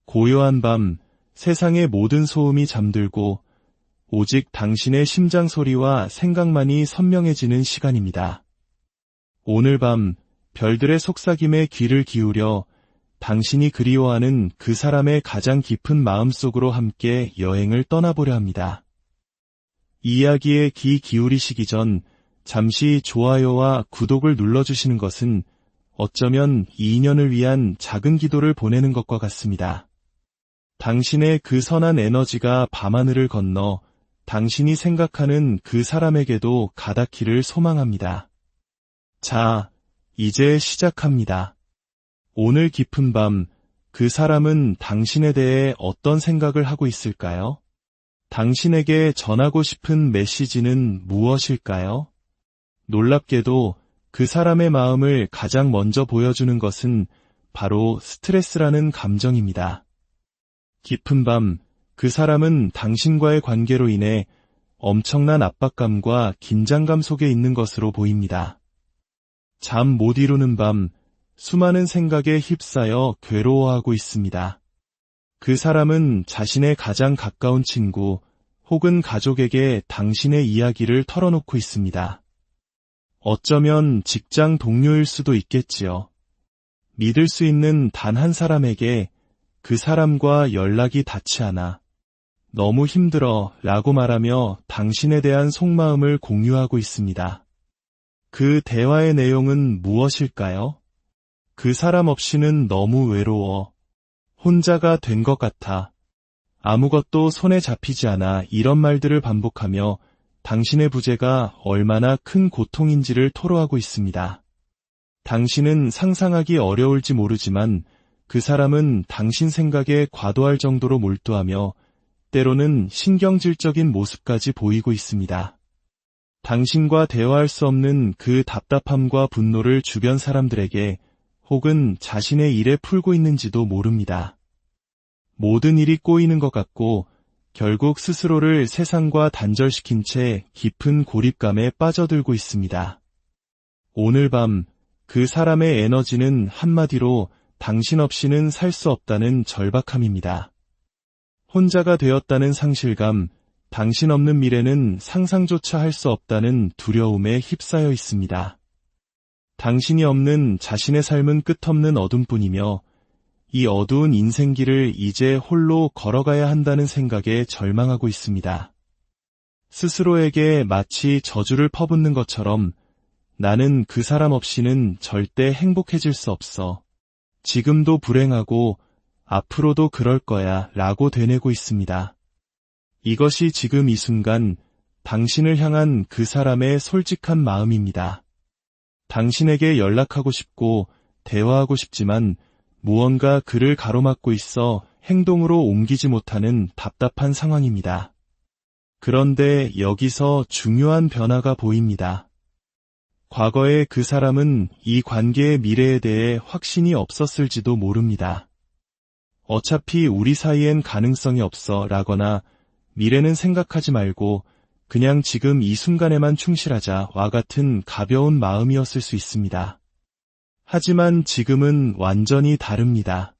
고요한 밤, 세상의 모든 소음이 잠들고 오직 당신의 심장 소리와 생각만이 선명해지는 시간입니다. 오늘 밤, 별들의 속삭임에 귀를 기울여 당신이 그리워하는 그 사람의 가장 깊은 마음속으로 함께 여행을 떠나보려 합니다. 이야기에 귀 기울이시기 전 잠시 좋아요와 구독을 눌러주시는 것은 어쩌면 이 인연을 위한 작은 기도를 보내는 것과 같습니다. 당신의 그 선한 에너지가 밤하늘을 건너 당신이 생각하는 그 사람에게도 가닿기를 소망합니다. 자, 이제 시작합니다. 오늘 깊은 밤, 그 사람은 당신에 대해 어떤 생각을 하고 있을까요? 당신에게 전하고 싶은 메시지는 무엇일까요? 놀랍게도 그 사람의 마음을 가장 먼저 보여주는 것은 바로 스트레스라는 감정입니다. 깊은 밤, 그 사람은 당신과의 관계로 인해 엄청난 압박감과 긴장감 속에 있는 것으로 보입니다. 잠 못 이루는 밤, 수많은 생각에 휩싸여 괴로워하고 있습니다. 그 사람은 자신의 가장 가까운 친구 혹은 가족에게 당신의 이야기를 털어놓고 있습니다. 어쩌면 직장 동료일 수도 있겠지요. 믿을 수 있는 단 한 사람에게 그 사람과 연락이 닿지 않아 너무 힘들어 라고 말하며 당신에 대한 속마음을 공유하고 있습니다. 그 대화의 내용은 무엇일까요? 그 사람 없이는 너무 외로워. 혼자가 된 것 같아. 아무것도 손에 잡히지 않아 이런 말들을 반복하며 당신의 부재가 얼마나 큰 고통인지를 토로하고 있습니다. 당신은 상상하기 어려울지 모르지만 그 사람은 당신 생각에 과도할 정도로 몰두하며 때로는 신경질적인 모습까지 보이고 있습니다. 당신과 대화할 수 없는 그 답답함과 분노를 주변 사람들에게 혹은 자신의 일에 풀고 있는지도 모릅니다. 모든 일이 꼬이는 것 같고 결국 스스로를 세상과 단절시킨 채 깊은 고립감에 빠져들고 있습니다. 오늘 밤, 그 사람의 에너지는 한마디로 당신 없이는 살 수 없다는 절박함입니다. 혼자가 되었다는 상실감, 당신 없는 미래는 상상조차 할 수 없다는 두려움에 휩싸여 있습니다. 당신이 없는 자신의 삶은 끝없는 어둠뿐이며 이 어두운 인생길을 이제 홀로 걸어가야 한다는 생각에 절망하고 있습니다. 스스로에게 마치 저주를 퍼붓는 것처럼 나는 그 사람 없이는 절대 행복해질 수 없어. 지금도 불행하고 앞으로도 그럴 거야 라고 되뇌고 있습니다. 이것이 지금 이 순간 당신을 향한 그 사람의 솔직한 마음입니다. 당신에게 연락하고 싶고 대화하고 싶지만 무언가 그를 가로막고 있어 행동으로 옮기지 못하는 답답한 상황입니다. 그런데 여기서 중요한 변화가 보입니다. 과거의 그 사람은 이 관계의 미래에 대해 확신이 없었을지도 모릅니다. 어차피 우리 사이엔 가능성이 없어 라거나 미래는 생각하지 말고 그냥 지금 이 순간에만 충실하자와 같은 가벼운 마음이었을 수 있습니다. 하지만 지금은 완전히 다릅니다.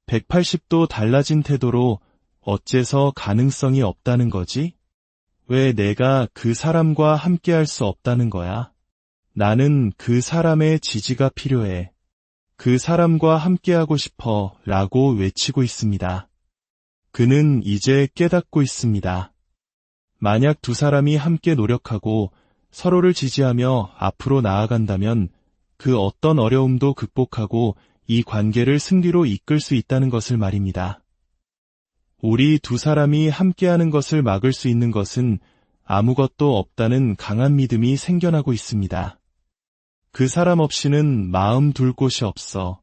180도 달라진 태도로 어째서 가능성이 없다는 거지? 왜 내가 그 사람과 함께할 수 없다는 거야? 나는 그 사람의 지지가 필요해. 그 사람과 함께하고 싶어 라고 외치고 있습니다. 그는 이제 깨닫고 있습니다. 만약 두 사람이 함께 노력하고 서로를 지지하며 앞으로 나아간다면 그 어떤 어려움도 극복하고 이 관계를 승리로 이끌 수 있다는 것을 말입니다. 우리 두 사람이 함께하는 것을 막을 수 있는 것은 아무것도 없다는 강한 믿음이 생겨나고 있습니다. 그 사람 없이는 마음 둘 곳이 없어.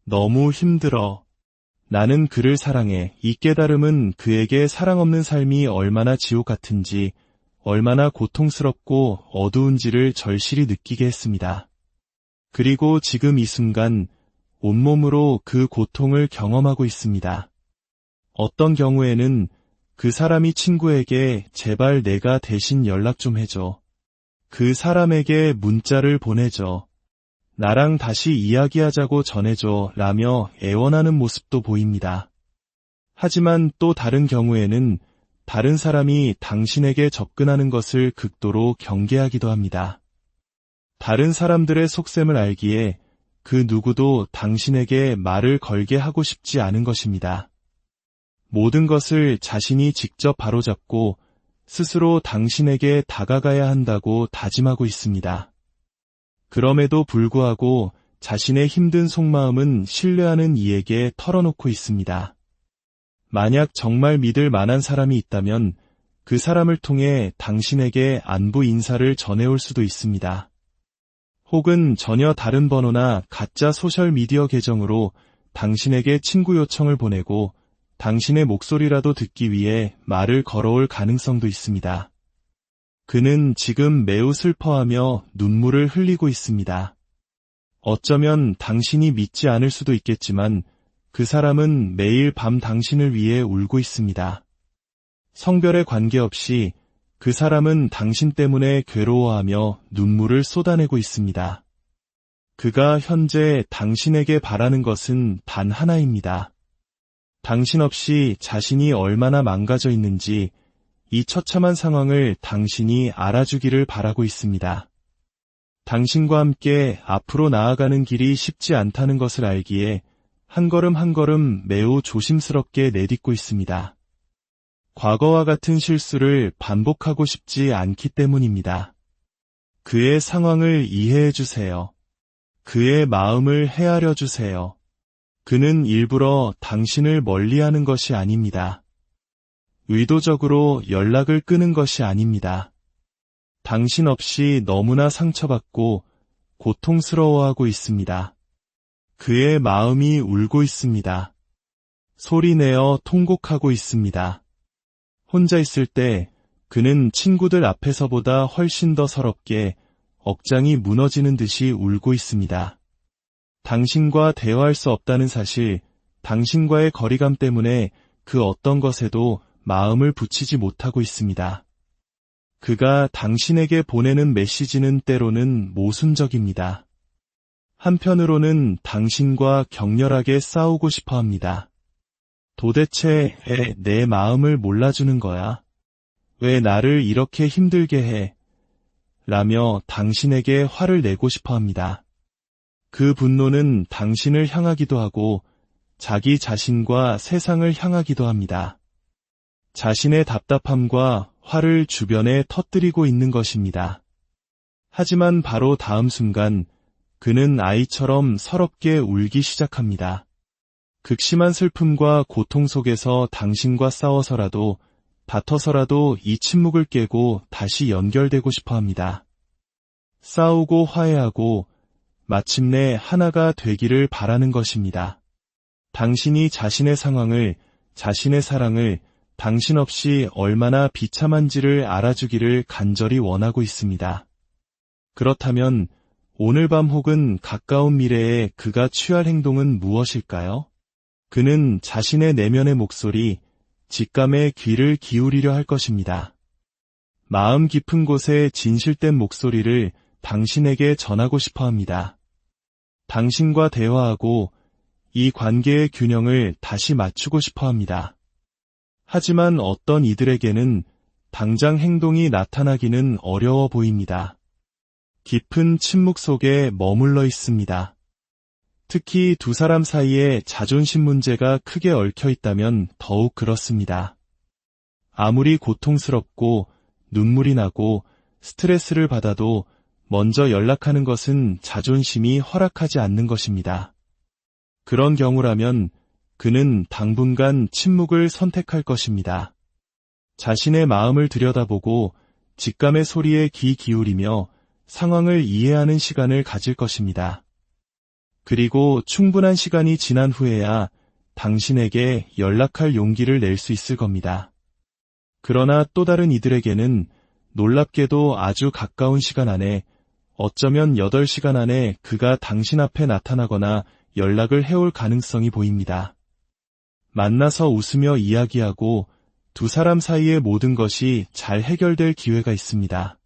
너무 힘들어. 나는 그를 사랑해. 이 깨달음은 그에게 사랑 없는 삶이 얼마나 지옥 같은지, 얼마나 고통스럽고 어두운지를 절실히 느끼게 했습니다. 그리고 지금 이 순간 온몸으로 그 고통을 경험하고 있습니다. 어떤 경우에는 그 사람이 친구에게 제발 내가 대신 연락 좀 해줘. 그 사람에게 문자를 보내줘. 나랑 다시 이야기하자고 전해줘 라며 애원하는 모습도 보입니다. 하지만 또 다른 경우에는 다른 사람이 당신에게 접근하는 것을 극도로 경계하기도 합니다. 다른 사람들의 속셈을 알기에 그 누구도 당신에게 말을 걸게 하고 싶지 않은 것입니다. 모든 것을 자신이 직접 바로잡고 스스로 당신에게 다가가야 한다고 다짐하고 있습니다. 그럼에도 불구하고 자신의 힘든 속마음은 신뢰하는 이에게 털어놓고 있습니다. 만약 정말 믿을 만한 사람이 있다면 그 사람을 통해 당신에게 안부 인사를 전해올 수도 있습니다. 혹은 전혀 다른 번호나 가짜 소셜미디어 계정으로 당신에게 친구 요청을 보내고 당신의 목소리라도 듣기 위해 말을 걸어올 가능성도 있습니다. 그는 지금 매우 슬퍼하며 눈물을 흘리고 있습니다. 어쩌면 당신이 믿지 않을 수도 있겠지만 그 사람은 매일 밤 당신을 위해 울고 있습니다. 성별에 관계없이 그 사람은 당신 때문에 괴로워하며 눈물을 쏟아내고 있습니다. 그가 현재 당신에게 바라는 것은 단 하나입니다. 당신 없이 자신이 얼마나 망가져 있는지 이 처참한 상황을 당신이 알아주기를 바라고 있습니다. 당신과 함께 앞으로 나아가는 길이 쉽지 않다는 것을 알기에 한 걸음 한 걸음 매우 조심스럽게 내딛고 있습니다. 과거와 같은 실수를 반복하고 싶지 않기 때문입니다. 그의 상황을 이해해 주세요. 그의 마음을 헤아려 주세요. 그는 일부러 당신을 멀리하는 것이 아닙니다. 의도적으로 연락을 끊은 것이 아닙니다. 당신 없이 너무나 상처받고 고통스러워하고 있습니다. 그의 마음이 울고 있습니다. 소리내어 통곡하고 있습니다. 혼자 있을 때 그는 친구들 앞에서보다 훨씬 더 서럽게 억장이 무너지는 듯이 울고 있습니다. 당신과 대화할 수 없다는 사실, 당신과의 거리감 때문에 그 어떤 것에도 마음을 붙이지 못하고 있습니다. 그가 당신에게 보내는 메시지는 때로는 모순적입니다. 한편으로는 당신과 격렬하게 싸우고 싶어 합니다. 도대체 왜 내 마음을 몰라주는 거야? 왜 나를 이렇게 힘들게 해? 라며 당신에게 화를 내고 싶어 합니다. 그 분노는 당신을 향하기도 하고 자기 자신과 세상을 향하기도 합니다. 자신의 답답함과 화를 주변에 터뜨리고 있는 것입니다. 하지만 바로 다음 순간 그는 아이처럼 서럽게 울기 시작합니다. 극심한 슬픔과 고통 속에서 당신과 싸워서라도 다퉈서라도 이 침묵을 깨고 다시 연결되고 싶어 합니다. 싸우고 화해하고 마침내 하나가 되기를 바라는 것입니다. 당신이 자신의 상황을, 자신의 사랑을 당신 없이 얼마나 비참한지를 알아주기를 간절히 원하고 있습니다. 그렇다면 오늘 밤 혹은 가까운 미래에 그가 취할 행동은 무엇일까요? 그는 자신의 내면의 목소리, 직감에 귀를 기울이려 할 것입니다. 마음 깊은 곳에 진실된 목소리를 당신에게 전하고 싶어 합니다. 당신과 대화하고 이 관계의 균형을 다시 맞추고 싶어 합니다. 하지만 어떤 이들에게는 당장 행동이 나타나기는 어려워 보입니다. 깊은 침묵 속에 머물러 있습니다. 특히 두 사람 사이에 자존심 문제가 크게 얽혀 있다면 더욱 그렇습니다. 아무리 고통스럽고 눈물이 나고 스트레스를 받아도 먼저 연락하는 것은 자존심이 허락하지 않는 것입니다. 그런 경우라면 그는 당분간 침묵을 선택할 것입니다. 자신의 마음을 들여다보고 직감의 소리에 귀 기울이며 상황을 이해하는 시간을 가질 것입니다. 그리고 충분한 시간이 지난 후에야 당신에게 연락할 용기를 낼 수 있을 겁니다. 그러나 또 다른 이들에게는 놀랍게도 아주 가까운 시간 안에 어쩌면 8시간 안에 그가 당신 앞에 나타나거나 연락을 해올 가능성이 보입니다. 만나서 웃으며 이야기하고 두 사람 사이의 모든 것이 잘 해결될 기회가 있습니다.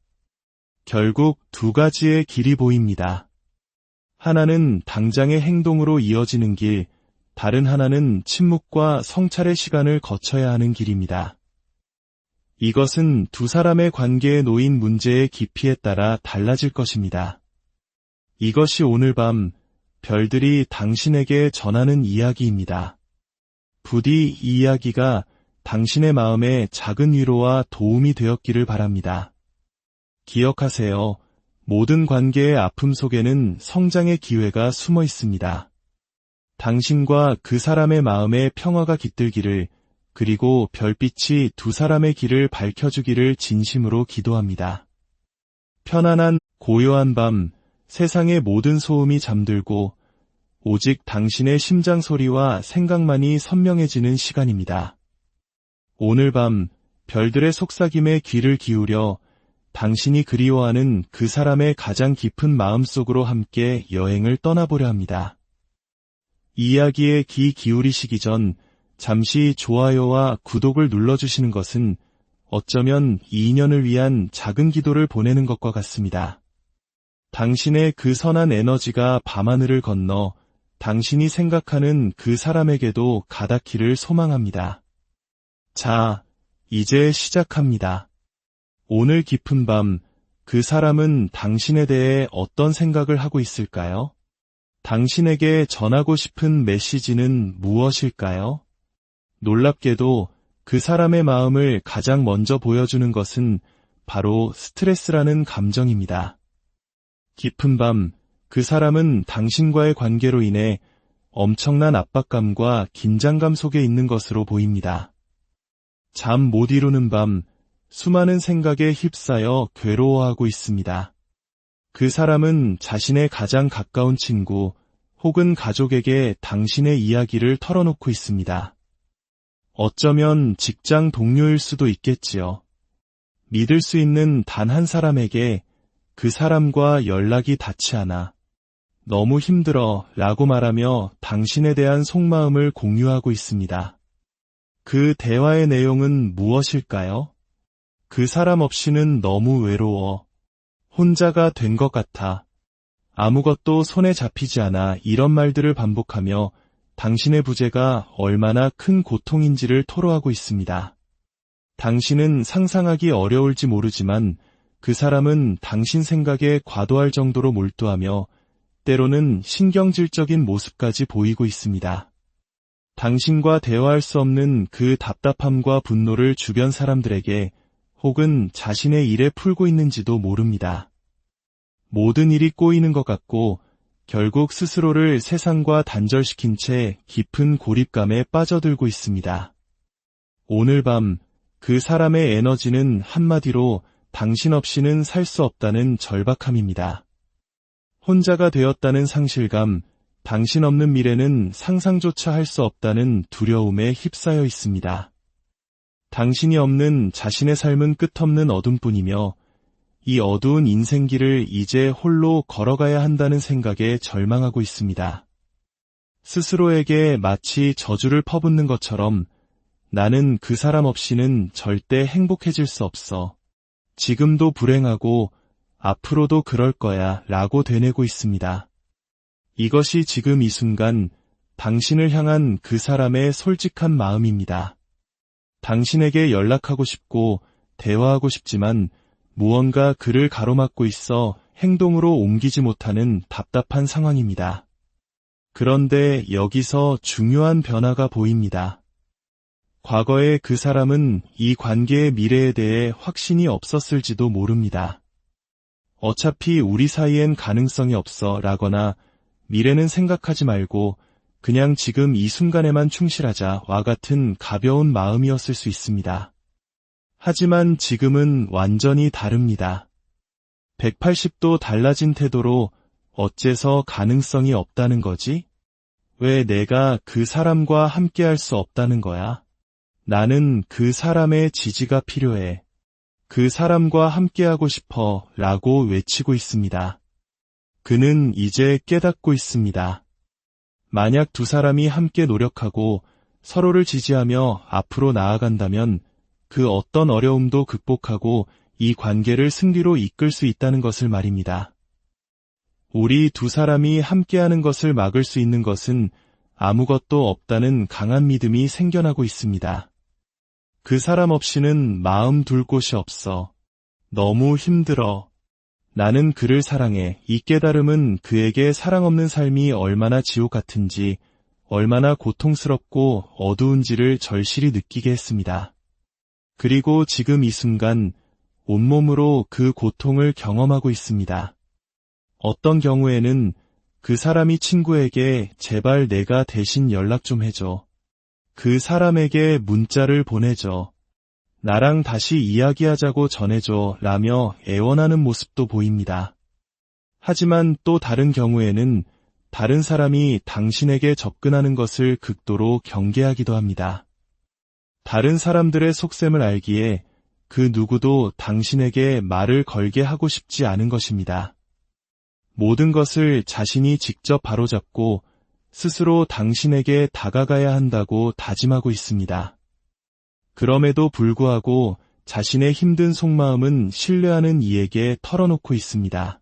결국 두 가지의 길이 보입니다. 하나는 당장의 행동으로 이어지는 길, 다른 하나는 침묵과 성찰의 시간을 거쳐야 하는 길입니다. 이것은 두 사람의 관계에 놓인 문제의 깊이에 따라 달라질 것입니다. 이것이 오늘 밤 별들이 당신에게 전하는 이야기입니다. 부디 이 이야기가 당신의 마음에 작은 위로와 도움이 되었기를 바랍니다. 기억하세요. 모든 관계의 아픔 속에는 성장의 기회가 숨어 있습니다. 당신과 그 사람의 마음에 평화가 깃들기를, 그리고 별빛이 두 사람의 길을 밝혀주기를 진심으로 기도합니다. 편안한, 고요한 밤, 세상의 모든 소음이 잠들고 오직 당신의 심장 소리와 생각만이 선명해지는 시간입니다. 오늘 밤 별들의 속삭임에 귀를 기울여 당신이 그리워하는 그 사람의 가장 깊은 마음속으로 함께 여행을 떠나보려 합니다. 이야기에 귀 기울이시기 전 잠시 좋아요와 구독을 눌러주시는 것은 어쩌면 이 인연을 위한 작은 기도를 보내는 것과 같습니다. 당신의 그 선한 에너지가 밤하늘을 건너 당신이 생각하는 그 사람에게도 가닿기를 소망합니다. 자, 이제 시작합니다. 오늘 깊은 밤, 그 사람은 당신에 대해 어떤 생각을 하고 있을까요? 당신에게 전하고 싶은 메시지는 무엇일까요? 놀랍게도 그 사람의 마음을 가장 먼저 보여주는 것은 바로 스트레스라는 감정입니다. 깊은 밤, 그 사람은 당신과의 관계로 인해 엄청난 압박감과 긴장감 속에 있는 것으로 보입니다. 잠 못 이루는 밤, 수많은 생각에 휩싸여 괴로워하고 있습니다. 그 사람은 자신의 가장 가까운 친구 혹은 가족에게 당신의 이야기를 털어놓고 있습니다. 어쩌면 직장 동료일 수도 있겠지요. 믿을 수 있는 단 한 사람에게 그 사람과 연락이 닿지 않아 너무 힘들어 라고 말하며 당신에 대한 속마음을 공유하고 있습니다. 그 대화의 내용은 무엇일까요? 그 사람 없이는 너무 외로워. 혼자가 된 것 같아. 아무것도 손에 잡히지 않아. 이런 말들을 반복하며 당신의 부재가 얼마나 큰 고통인지를 토로하고 있습니다. 당신은 상상하기 어려울지 모르지만 그 사람은 당신 생각에 과도할 정도로 몰두하며 때로는 신경질적인 모습까지 보이고 있습니다. 당신과 대화할 수 없는 그 답답함과 분노를 주변 사람들에게 혹은 자신의 일에 풀고 있는지도 모릅니다. 모든 일이 꼬이는 것 같고 결국 스스로를 세상과 단절시킨 채 깊은 고립감에 빠져들고 있습니다. 오늘 밤 그 사람의 에너지는 한마디로 당신 없이는 살 수 없다는 절박함입니다. 혼자가 되었다는 상실감, 당신 없는 미래는 상상조차 할 수 없다는 두려움에 휩싸여 있습니다. 당신이 없는 자신의 삶은 끝없는 어둠뿐이며 이 어두운 인생길을 이제 홀로 걸어가야 한다는 생각에 절망하고 있습니다. 스스로에게 마치 저주를 퍼붓는 것처럼 나는 그 사람 없이는 절대 행복해질 수 없어. 지금도 불행하고 앞으로도 그럴 거야 라고 되뇌고 있습니다. 이것이 지금 이 순간 당신을 향한 그 사람의 솔직한 마음입니다. 당신에게 연락하고 싶고 대화하고 싶지만 무언가 그를 가로막고 있어 행동으로 옮기지 못하는 답답한 상황입니다. 그런데 여기서 중요한 변화가 보입니다. 과거에 그 사람은 이 관계의 미래에 대해 확신이 없었을지도 모릅니다. 어차피 우리 사이엔 가능성이 없어 라거나 미래는 생각하지 말고 그냥 지금 이 순간에만 충실하자와 같은 가벼운 마음이었을 수 있습니다. 하지만 지금은 완전히 다릅니다. 180도 달라진 태도로 어째서 가능성이 없다는 거지? 왜 내가 그 사람과 함께할 수 없다는 거야? 나는 그 사람의 지지가 필요해. 그 사람과 함께하고 싶어 라고 외치고 있습니다. 그는 이제 깨닫고 있습니다. 만약 두 사람이 함께 노력하고 서로를 지지하며 앞으로 나아간다면 그 어떤 어려움도 극복하고 이 관계를 승리로 이끌 수 있다는 것을 말입니다. 우리 두 사람이 함께하는 것을 막을 수 있는 것은 아무것도 없다는 강한 믿음이 생겨나고 있습니다. 그 사람 없이는 마음 둘 곳이 없어. 너무 힘들어. 나는 그를 사랑해. 이 깨달음은 그에게 사랑 없는 삶이 얼마나 지옥 같은지, 얼마나 고통스럽고 어두운지를 절실히 느끼게 했습니다. 그리고 지금 이 순간 온몸으로 그 고통을 경험하고 있습니다. 어떤 경우에는 그 사람이 친구에게 제발 내가 대신 연락 좀 해줘. 그 사람에게 문자를 보내줘. 나랑 다시 이야기하자고 전해줘 라며 애원하는 모습도 보입니다. 하지만 또 다른 경우에는 다른 사람이 당신에게 접근하는 것을 극도로 경계하기도 합니다. 다른 사람들의 속셈을 알기에 그 누구도 당신에게 말을 걸게 하고 싶지 않은 것입니다. 모든 것을 자신이 직접 바로잡고 스스로 당신에게 다가가야 한다고 다짐하고 있습니다. 그럼에도 불구하고 자신의 힘든 속마음은 신뢰하는 이에게 털어놓고 있습니다.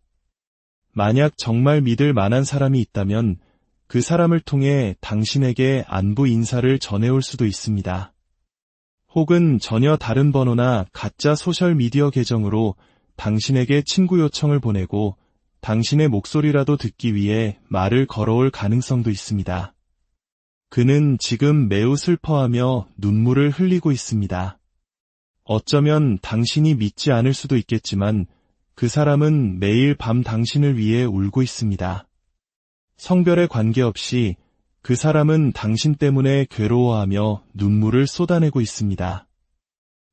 만약 정말 믿을 만한 사람이 있다면 그 사람을 통해 당신에게 안부 인사를 전해올 수도 있습니다. 혹은 전혀 다른 번호나 가짜 소셜미디어 계정으로 당신에게 친구 요청을 보내고 당신의 목소리라도 듣기 위해 말을 걸어올 가능성도 있습니다. 그는 지금 매우 슬퍼하며 눈물을 흘리고 있습니다. 어쩌면 당신이 믿지 않을 수도 있겠지만 그 사람은 매일 밤 당신을 위해 울고 있습니다. 성별에 관계없이 그 사람은 당신 때문에 괴로워하며 눈물을 쏟아내고 있습니다.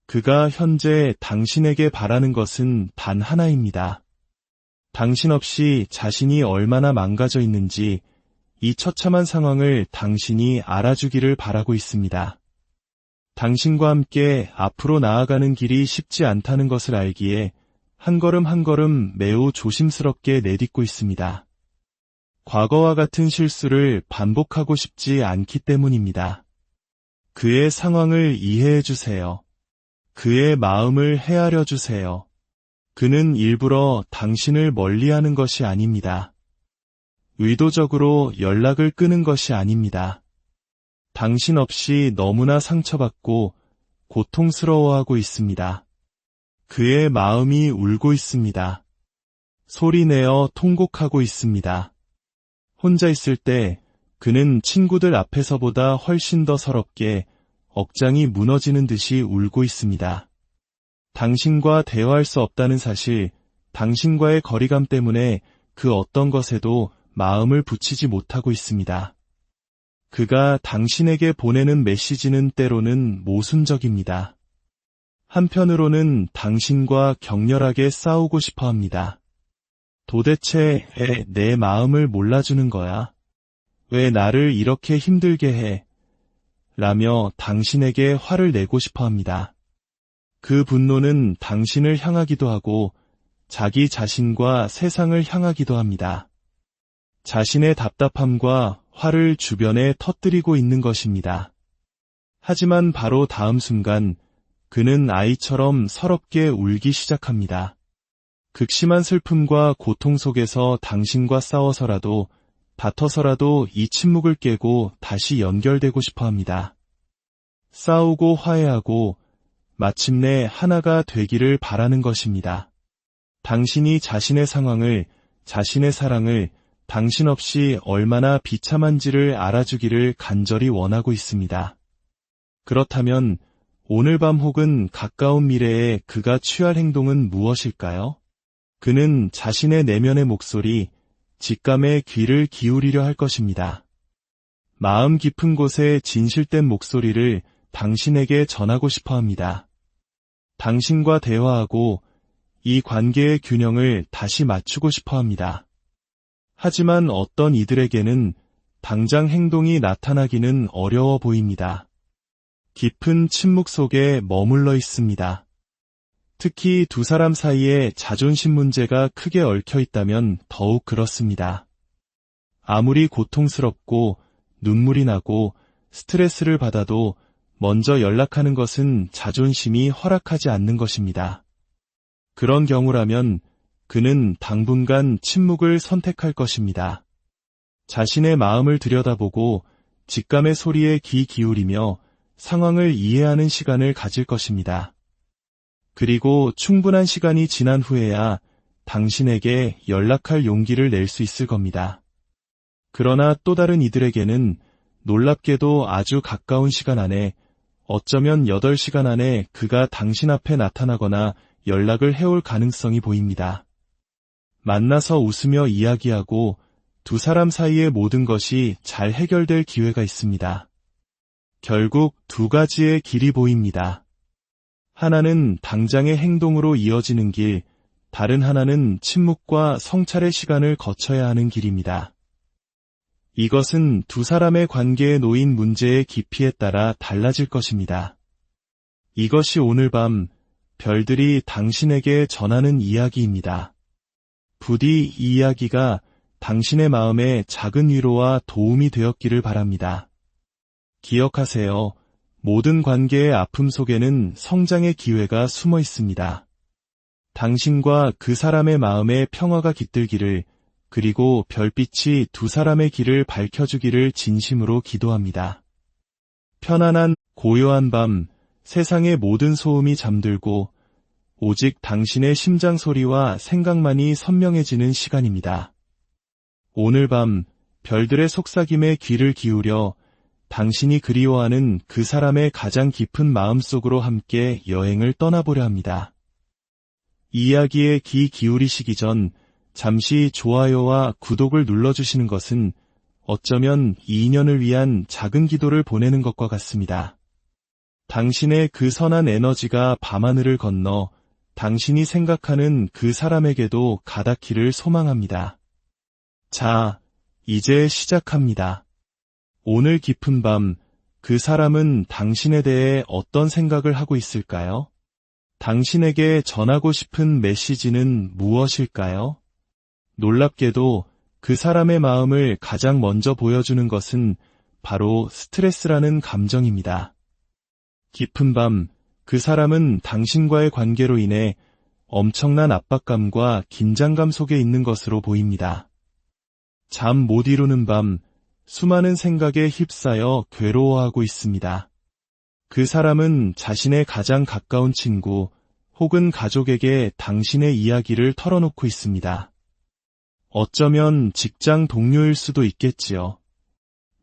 그가 현재 당신에게 바라는 것은 단 하나입니다. 당신 없이 자신이 얼마나 망가져 있는지 이 처참한 상황을 당신이 알아주기를 바라고 있습니다. 당신과 함께 앞으로 나아가는 길이 쉽지 않다는 것을 알기에 한 걸음 한 걸음 매우 조심스럽게 내딛고 있습니다. 과거와 같은 실수를 반복하고 싶지 않기 때문입니다. 그의 상황을 이해해 주세요. 그의 마음을 헤아려 주세요. 그는 일부러 당신을 멀리하는 것이 아닙니다. 의도적으로 연락을 끄는 것이 아닙니다. 당신 없이 너무나 상처받고 고통스러워하고 있습니다. 그의 마음이 울고 있습니다. 소리내어 통곡하고 있습니다. 혼자 있을 때 그는 친구들 앞에서보다 훨씬 더 서럽게 억장이 무너지는 듯이 울고 있습니다. 당신과 대화할 수 없다는 사실, 당신과의 거리감 때문에 그 어떤 것에도 마음을 붙이지 못하고 있습니다. 그가 당신에게 보내는 메시지는 때로는 모순적입니다. 한편으로는 당신과 격렬하게 싸우고 싶어 합니다. 도대체 왜 내 마음을 몰라주는 거야? 왜 나를 이렇게 힘들게 해? 라며 당신에게 화를 내고 싶어 합니다. 그 분노는 당신을 향하기도 하고 자기 자신과 세상을 향하기도 합니다. 자신의 답답함과 화를 주변에 터뜨리고 있는 것입니다. 하지만 바로 다음 순간 그는 아이처럼 서럽게 울기 시작합니다. 극심한 슬픔과 고통 속에서 당신과 싸워서라도 다퉈서라도 이 침묵을 깨고 다시 연결되고 싶어 합니다. 싸우고 화해하고 마침내 하나가 되기를 바라는 것입니다. 당신이 자신의 상황을, 자신의 사랑을 당신 없이 얼마나 비참한지를 알아주기를 간절히 원하고 있습니다. 그렇다면 오늘 밤 혹은 가까운 미래에 그가 취할 행동은 무엇일까요? 그는 자신의 내면의 목소리, 직감에 귀를 기울이려 할 것입니다. 마음 깊은 곳에 진실된 목소리를 당신에게 전하고 싶어 합니다. 당신과 대화하고 이 관계의 균형을 다시 맞추고 싶어 합니다. 하지만 어떤 이들에게는 당장 행동이 나타나기는 어려워 보입니다. 깊은 침묵 속에 머물러 있습니다. 특히 두 사람 사이에 자존심 문제가 크게 얽혀 있다면 더욱 그렇습니다. 아무리 고통스럽고 눈물이 나고 스트레스를 받아도 먼저 연락하는 것은 자존심이 허락하지 않는 것입니다. 그런 경우라면 그는 당분간 침묵을 선택할 것입니다. 자신의 마음을 들여다보고 직감의 소리에 귀 기울이며 상황을 이해하는 시간을 가질 것입니다. 그리고 충분한 시간이 지난 후에야 당신에게 연락할 용기를 낼 수 있을 겁니다. 그러나 또 다른 이들에게는 놀랍게도 아주 가까운 시간 안에, 어쩌면 8시간 안에 그가 당신 앞에 나타나거나 연락을 해올 가능성이 보입니다. 만나서 웃으며 이야기하고 두 사람 사이의 모든 것이 잘 해결될 기회가 있습니다. 결국 두 가지의 길이 보입니다. 하나는 당장의 행동으로 이어지는 길, 다른 하나는 침묵과 성찰의 시간을 거쳐야 하는 길입니다. 이것은 두 사람의 관계에 놓인 문제의 깊이에 따라 달라질 것입니다. 이것이 오늘 밤 별들이 당신에게 전하는 이야기입니다. 부디 이 이야기가 당신의 마음에 작은 위로와 도움이 되었기를 바랍니다. 기억하세요. 모든 관계의 아픔 속에는 성장의 기회가 숨어 있습니다. 당신과 그 사람의 마음에 평화가 깃들기를, 그리고 별빛이 두 사람의 길을 밝혀주기를 진심으로 기도합니다. 편안한, 고요한 밤, 세상의 모든 소음이 잠들고 오직 당신의 심장 소리와 생각만이 선명해지는 시간입니다. 오늘 밤 별들의 속삭임에 귀를 기울여 당신이 그리워하는 그 사람의 가장 깊은 마음속으로 함께 여행을 떠나보려 합니다. 이야기에 귀 기울이시기 전 잠시 좋아요와 구독을 눌러주시는 것은 어쩌면 이 인연을 위한 작은 기도를 보내는 것과 같습니다. 당신의 그 선한 에너지가 밤하늘을 건너 당신이 생각하는 그 사람에게도 가닿기를 소망합니다. 자, 이제 시작합니다. 오늘 깊은 밤, 그 사람은 당신에 대해 어떤 생각을 하고 있을까요? 당신에게 전하고 싶은 메시지는 무엇일까요? 놀랍게도 그 사람의 마음을 가장 먼저 보여주는 것은 바로 스트레스라는 감정입니다. 깊은 밤, 그 사람은 당신과의 관계로 인해 엄청난 압박감과 긴장감 속에 있는 것으로 보입니다. 잠 못 이루는 밤, 수많은 생각에 휩싸여 괴로워하고 있습니다. 그 사람은 자신의 가장 가까운 친구 혹은 가족에게 당신의 이야기를 털어놓고 있습니다. 어쩌면 직장 동료일 수도 있겠지요.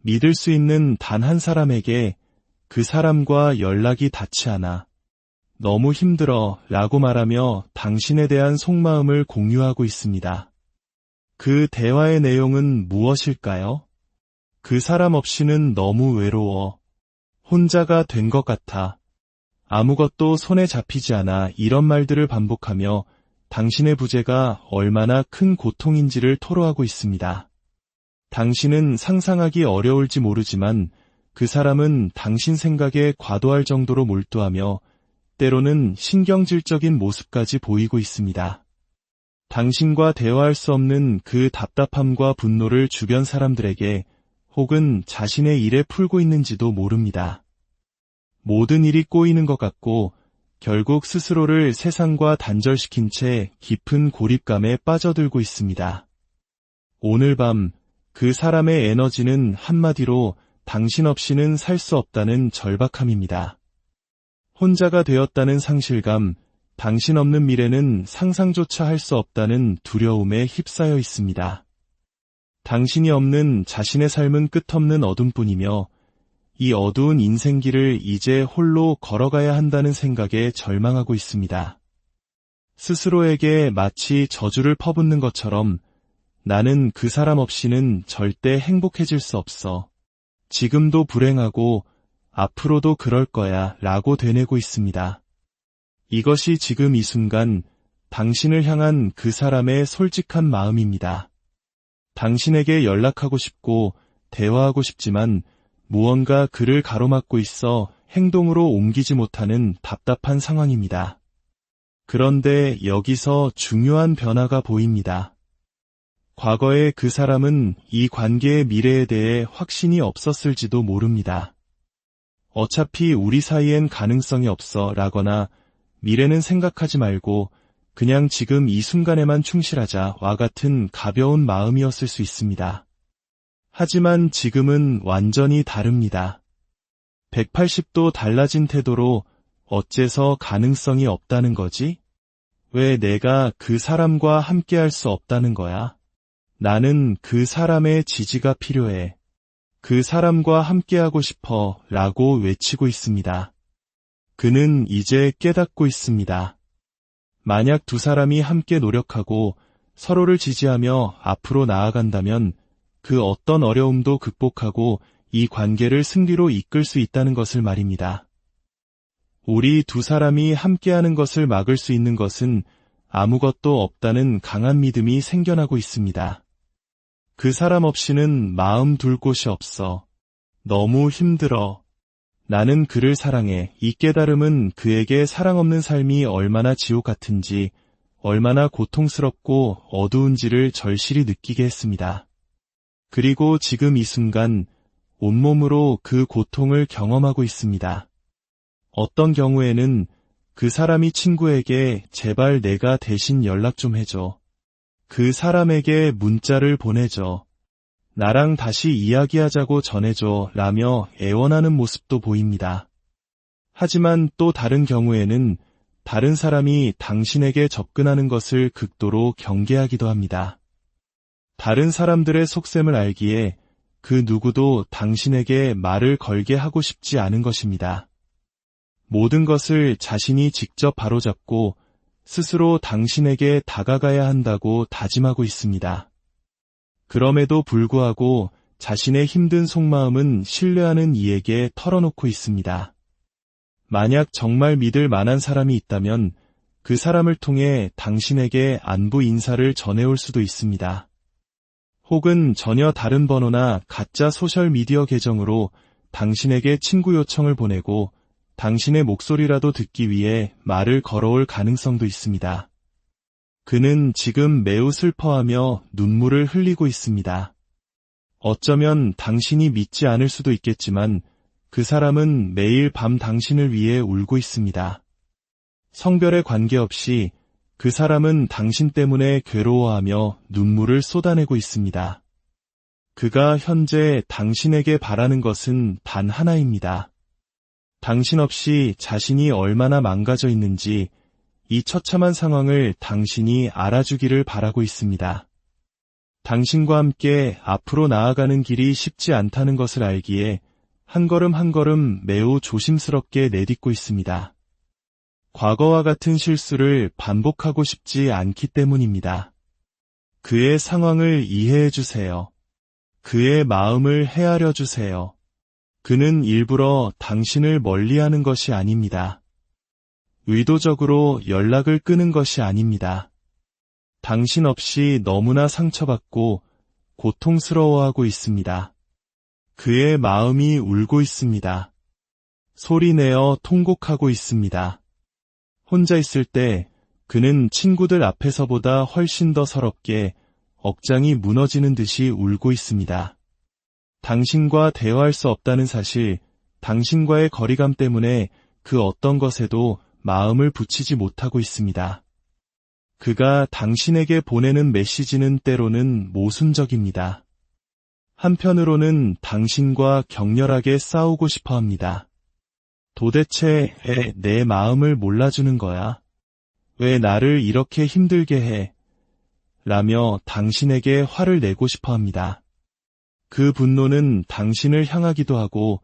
믿을 수 있는 단 한 사람에게 그 사람과 연락이 닿지 않아 너무 힘들어 라고 말하며 당신에 대한 속마음을 공유하고 있습니다. 그 대화의 내용은 무엇일까요? 그 사람 없이는 너무 외로워. 혼자가 된 것 같아. 아무것도 손에 잡히지 않아. 이런 말들을 반복하며 당신의 부재가 얼마나 큰 고통인지를 토로하고 있습니다. 당신은 상상하기 어려울지 모르지만 그 사람은 당신 생각에 과도할 정도로 몰두하며 때로는 신경질적인 모습까지 보이고 있습니다. 당신과 대화할 수 없는 그 답답함과 분노를 주변 사람들에게 혹은 자신의 일에 풀고 있는지도 모릅니다. 모든 일이 꼬이는 것 같고 결국 스스로를 세상과 단절시킨 채 깊은 고립감에 빠져들고 있습니다. 오늘 밤 그 사람의 에너지는 한마디로 당신 없이는 살 수 없다는 절박함입니다. 혼자가 되었다는 상실감, 당신 없는 미래는 상상조차 할 수 없다는 두려움에 휩싸여 있습니다. 당신이 없는 자신의 삶은 끝없는 어둠뿐이며 이 어두운 인생길을 이제 홀로 걸어가야 한다는 생각에 절망하고 있습니다. 스스로에게 마치 저주를 퍼붓는 것처럼 나는 그 사람 없이는 절대 행복해질 수 없어. 지금도 불행하고 앞으로도 그럴 거야 라고 되뇌고 있습니다. 이것이 지금 이 순간 당신을 향한 그 사람의 솔직한 마음입니다. 당신에게 연락하고 싶고 대화하고 싶지만 무언가 그를 가로막고 있어 행동으로 옮기지 못하는 답답한 상황입니다. 그런데 여기서 중요한 변화가 보입니다. 과거의 그 사람은 이 관계의 미래에 대해 확신이 없었을지도 모릅니다. 어차피 우리 사이엔 가능성이 없어 라거나 미래는 생각하지 말고 그냥 지금 이 순간에만 충실하자와 같은 가벼운 마음이었을 수 있습니다. 하지만 지금은 완전히 다릅니다. 180도 달라진 태도로 어째서 가능성이 없다는 거지? 왜 내가 그 사람과 함께할 수 없다는 거야? 나는 그 사람의 지지가 필요해. 그 사람과 함께하고 싶어 라고 외치고 있습니다. 그는 이제 깨닫고 있습니다. 만약 두 사람이 함께 노력하고 서로를 지지하며 앞으로 나아간다면 그 어떤 어려움도 극복하고 이 관계를 승리로 이끌 수 있다는 것을 말입니다. 우리 두 사람이 함께하는 것을 막을 수 있는 것은 아무것도 없다는 강한 믿음이 생겨나고 있습니다. 그 사람 없이는 마음 둘 곳이 없어. 너무 힘들어. 나는 그를 사랑해. 이 깨달음은 그에게 사랑 없는 삶이 얼마나 지옥 같은지, 얼마나 고통스럽고 어두운지를 절실히 느끼게 했습니다. 그리고 지금 이 순간 온몸으로 그 고통을 경험하고 있습니다. 어떤 경우에는 그 사람이 친구에게 제발 내가 대신 연락 좀 해줘. 그 사람에게 문자를 보내줘. 나랑 다시 이야기하자고 전해줘 라며 애원하는 모습도 보입니다. 하지만 또 다른 경우에는 다른 사람이 당신에게 접근하는 것을 극도로 경계하기도 합니다. 다른 사람들의 속셈을 알기에 그 누구도 당신에게 말을 걸게 하고 싶지 않은 것입니다. 모든 것을 자신이 직접 바로잡고 스스로 당신에게 다가가야 한다고 다짐하고 있습니다. 그럼에도 불구하고 자신의 힘든 속마음은 신뢰하는 이에게 털어놓고 있습니다. 만약 정말 믿을 만한 사람이 있다면 그 사람을 통해 당신에게 안부 인사를 전해올 수도 있습니다. 혹은 전혀 다른 번호나 가짜 소셜미디어 계정으로 당신에게 친구 요청을 보내고 당신의 목소리라도 듣기 위해 말을 걸어올 가능성도 있습니다. 그는 지금 매우 슬퍼하며 눈물을 흘리고 있습니다. 어쩌면 당신이 믿지 않을 수도 있겠지만 그 사람은 매일 밤 당신을 위해 울고 있습니다. 성별에 관계없이 그 사람은 당신 때문에 괴로워하며 눈물을 쏟아내고 있습니다. 그가 현재 당신에게 바라는 것은 단 하나입니다. 당신 없이 자신이 얼마나 망가져 있는지 이 처참한 상황을 당신이 알아주기를 바라고 있습니다. 당신과 함께 앞으로 나아가는 길이 쉽지 않다는 것을 알기에 한 걸음 한 걸음 매우 조심스럽게 내딛고 있습니다. 과거와 같은 실수를 반복하고 싶지 않기 때문입니다. 그의 상황을 이해해 주세요. 그의 마음을 헤아려 주세요. 그는 일부러 당신을 멀리하는 것이 아닙니다. 의도적으로 연락을 끄는 것이 아닙니다. 당신 없이 너무나 상처받고 고통스러워하고 있습니다. 그의 마음이 울고 있습니다. 소리내어 통곡하고 있습니다. 혼자 있을 때 그는 친구들 앞에서보다 훨씬 더 서럽게 억장이 무너지는 듯이 울고 있습니다. 당신과 대화할 수 없다는 사실, 당신과의 거리감 때문에 그 어떤 것에도 마음을 붙이지 못하고 있습니다. 그가 당신에게 보내는 메시지는 때로는 모순적입니다. 한편으로는 당신과 격렬하게 싸우고 싶어 합니다. 도대체 왜 내 마음을 몰라주는 거야? 왜 나를 이렇게 힘들게 해? 라며 당신에게 화를 내고 싶어 합니다. 그 분노는 당신을 향하기도 하고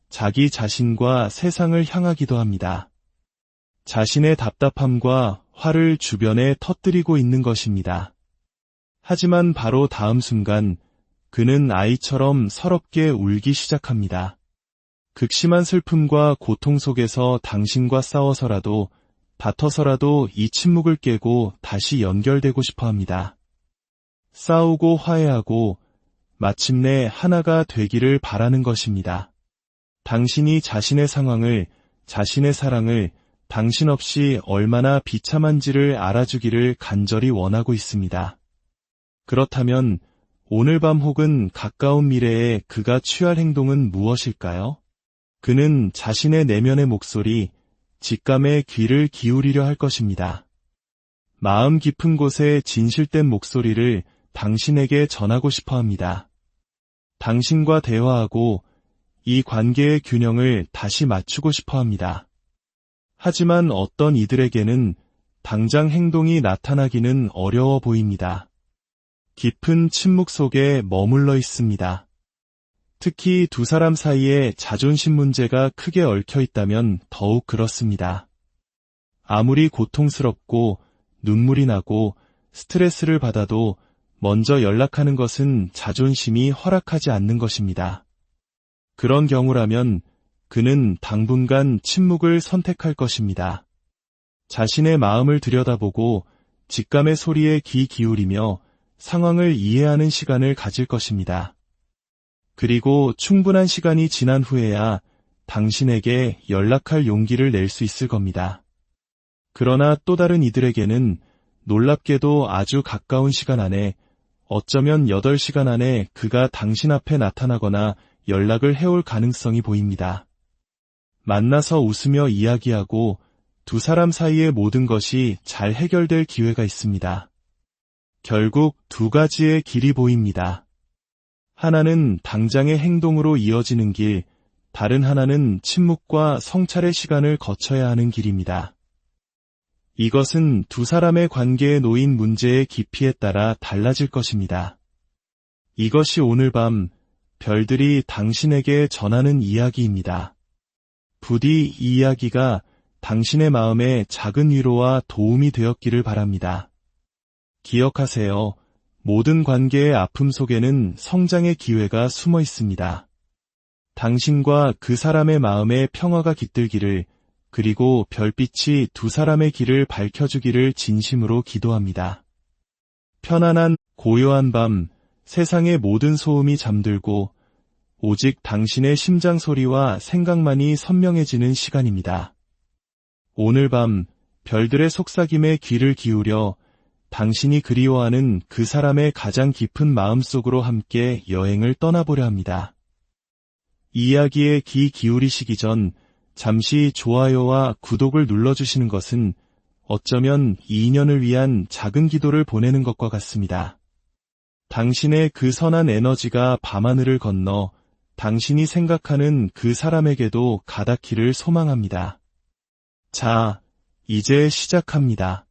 자기 자신과 세상을 향하기도 합니다. 자신의 답답함과 화를 주변에 터뜨리고 있는 것입니다. 하지만 바로 다음 순간 그는 아이처럼 서럽게 울기 시작합니다. 극심한 슬픔과 고통 속에서 당신과 싸워서라도 다퉈서라도 이 침묵을 깨고 다시 연결되고 싶어 합니다. 싸우고 화해하고 마침내 하나가 되기를 바라는 것입니다. 당신이 자신의 상황을, 자신의 사랑을 당신 없이 얼마나 비참한지를 알아주기를 간절히 원하고 있습니다. 그렇다면 오늘 밤 혹은 가까운 미래에 그가 취할 행동은 무엇일까요? 그는 자신의 내면의 목소리, 직감에 귀를 기울이려 할 것입니다. 마음 깊은 곳에 진실된 목소리를 당신에게 전하고 싶어 합니다. 당신과 대화하고 이 관계의 균형을 다시 맞추고 싶어 합니다. 하지만 어떤 이들에게는 당장 행동이 나타나기는 어려워 보입니다. 깊은 침묵 속에 머물러 있습니다. 특히 두 사람 사이에 자존심 문제가 크게 얽혀 있다면 더욱 그렇습니다. 아무리 고통스럽고 눈물이 나고 스트레스를 받아도 먼저 연락하는 것은 자존심이 허락하지 않는 것입니다. 그런 경우라면 그는 당분간 침묵을 선택할 것입니다. 자신의 마음을 들여다보고 직감의 소리에 귀 기울이며 상황을 이해하는 시간을 가질 것입니다. 그리고 충분한 시간이 지난 후에야 당신에게 연락할 용기를 낼 수 있을 겁니다. 그러나 또 다른 이들에게는 놀랍게도 아주 가까운 시간 안에, 어쩌면 8시간 안에 그가 당신 앞에 나타나거나 연락을 해올 가능성이 보입니다. 만나서 웃으며 이야기하고 두 사람 사이의 모든 것이 잘 해결될 기회가 있습니다. 결국 두 가지의 길이 보입니다. 하나는 당장의 행동으로 이어지는 길, 다른 하나는 침묵과 성찰의 시간을 거쳐야 하는 길입니다. 이것은 두 사람의 관계에 놓인 문제의 깊이에 따라 달라질 것입니다. 이것이 오늘 밤 별들이 당신에게 전하는 이야기입니다. 부디 이 이야기가 당신의 마음에 작은 위로와 도움이 되었기를 바랍니다. 기억하세요. 모든 관계의 아픔 속에는 성장의 기회가 숨어 있습니다. 당신과 그 사람의 마음에 평화가 깃들기를, 그리고 별빛이 두 사람의 길을 밝혀주기를 진심으로 기도합니다. 편안한 고요한 밤, 세상의 모든 소음이 잠들고 오직 당신의 심장 소리와 생각만이 선명해지는 시간입니다. 오늘 밤 별들의 속삭임에 귀를 기울여 당신이 그리워하는 그 사람의 가장 깊은 마음속으로 함께 여행을 떠나보려 합니다. 이야기에 귀 기울이시기 전 잠시 좋아요와 구독을 눌러주시는 것은 어쩌면 이 인연을 위한 작은 기도를 보내는 것과 같습니다. 당신의 그 선한 에너지가 밤하늘을 건너 당신이 생각하는 그 사람에게도 가닿기를 소망합니다. 자, 이제 시작합니다.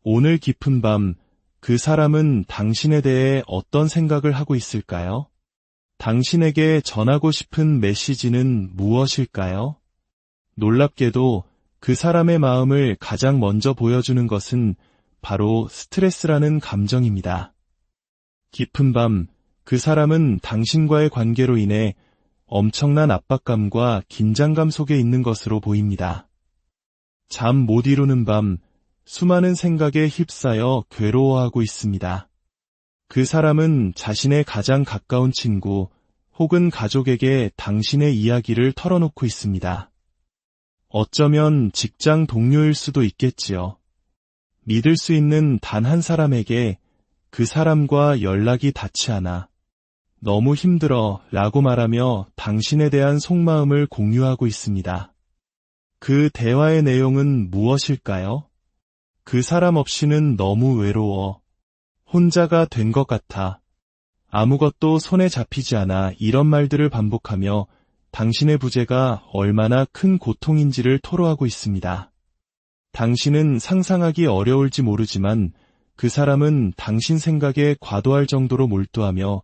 오늘 깊은 밤, 그 사람은 당신에 대해 어떤 생각을 하고 있을까요? 당신에게 전하고 싶은 메시지는 무엇일까요? 놀랍게도 그 사람의 마음을 가장 먼저 보여주는 것은 바로 스트레스라는 감정입니다. 깊은 밤, 그 사람은 당신과의 관계로 인해 엄청난 압박감과 긴장감 속에 있는 것으로 보입니다. 잠 못 이루는 밤, 수많은 생각에 휩싸여 괴로워하고 있습니다. 그 사람은 자신의 가장 가까운 친구 혹은 가족에게 당신의 이야기를 털어놓고 있습니다. 어쩌면 직장 동료일 수도 있겠지요. 믿을 수 있는 단 한 사람에게 그 사람과 연락이 닿지 않아 너무 힘들어 라고 말하며 당신에 대한 속마음을 공유하고 있습니다. 그 대화의 내용은 무엇일까요? 그 사람 없이는 너무 외로워. 혼자가 된 것 같아. 아무것도 손에 잡히지 않아. 이런 말들을 반복하며 당신의 부재가 얼마나 큰 고통인지를 토로하고 있습니다. 당신은 상상하기 어려울지 모르지만 그 사람은 당신 생각에 과도할 정도로 몰두하며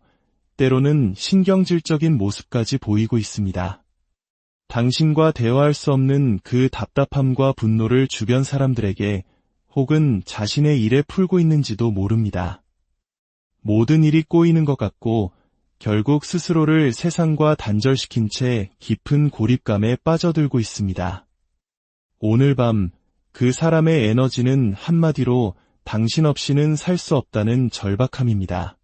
때로는 신경질적인 모습까지 보이고 있습니다. 당신과 대화할 수 없는 그 답답함과 분노를 주변 사람들에게 혹은 자신의 일에 풀고 있는지도 모릅니다. 모든 일이 꼬이는 것 같고 결국 스스로를 세상과 단절시킨 채 깊은 고립감에 빠져들고 있습니다. 오늘 밤 그 사람의 에너지는 한마디로 당신 없이는 살 수 없다는 절박함입니다.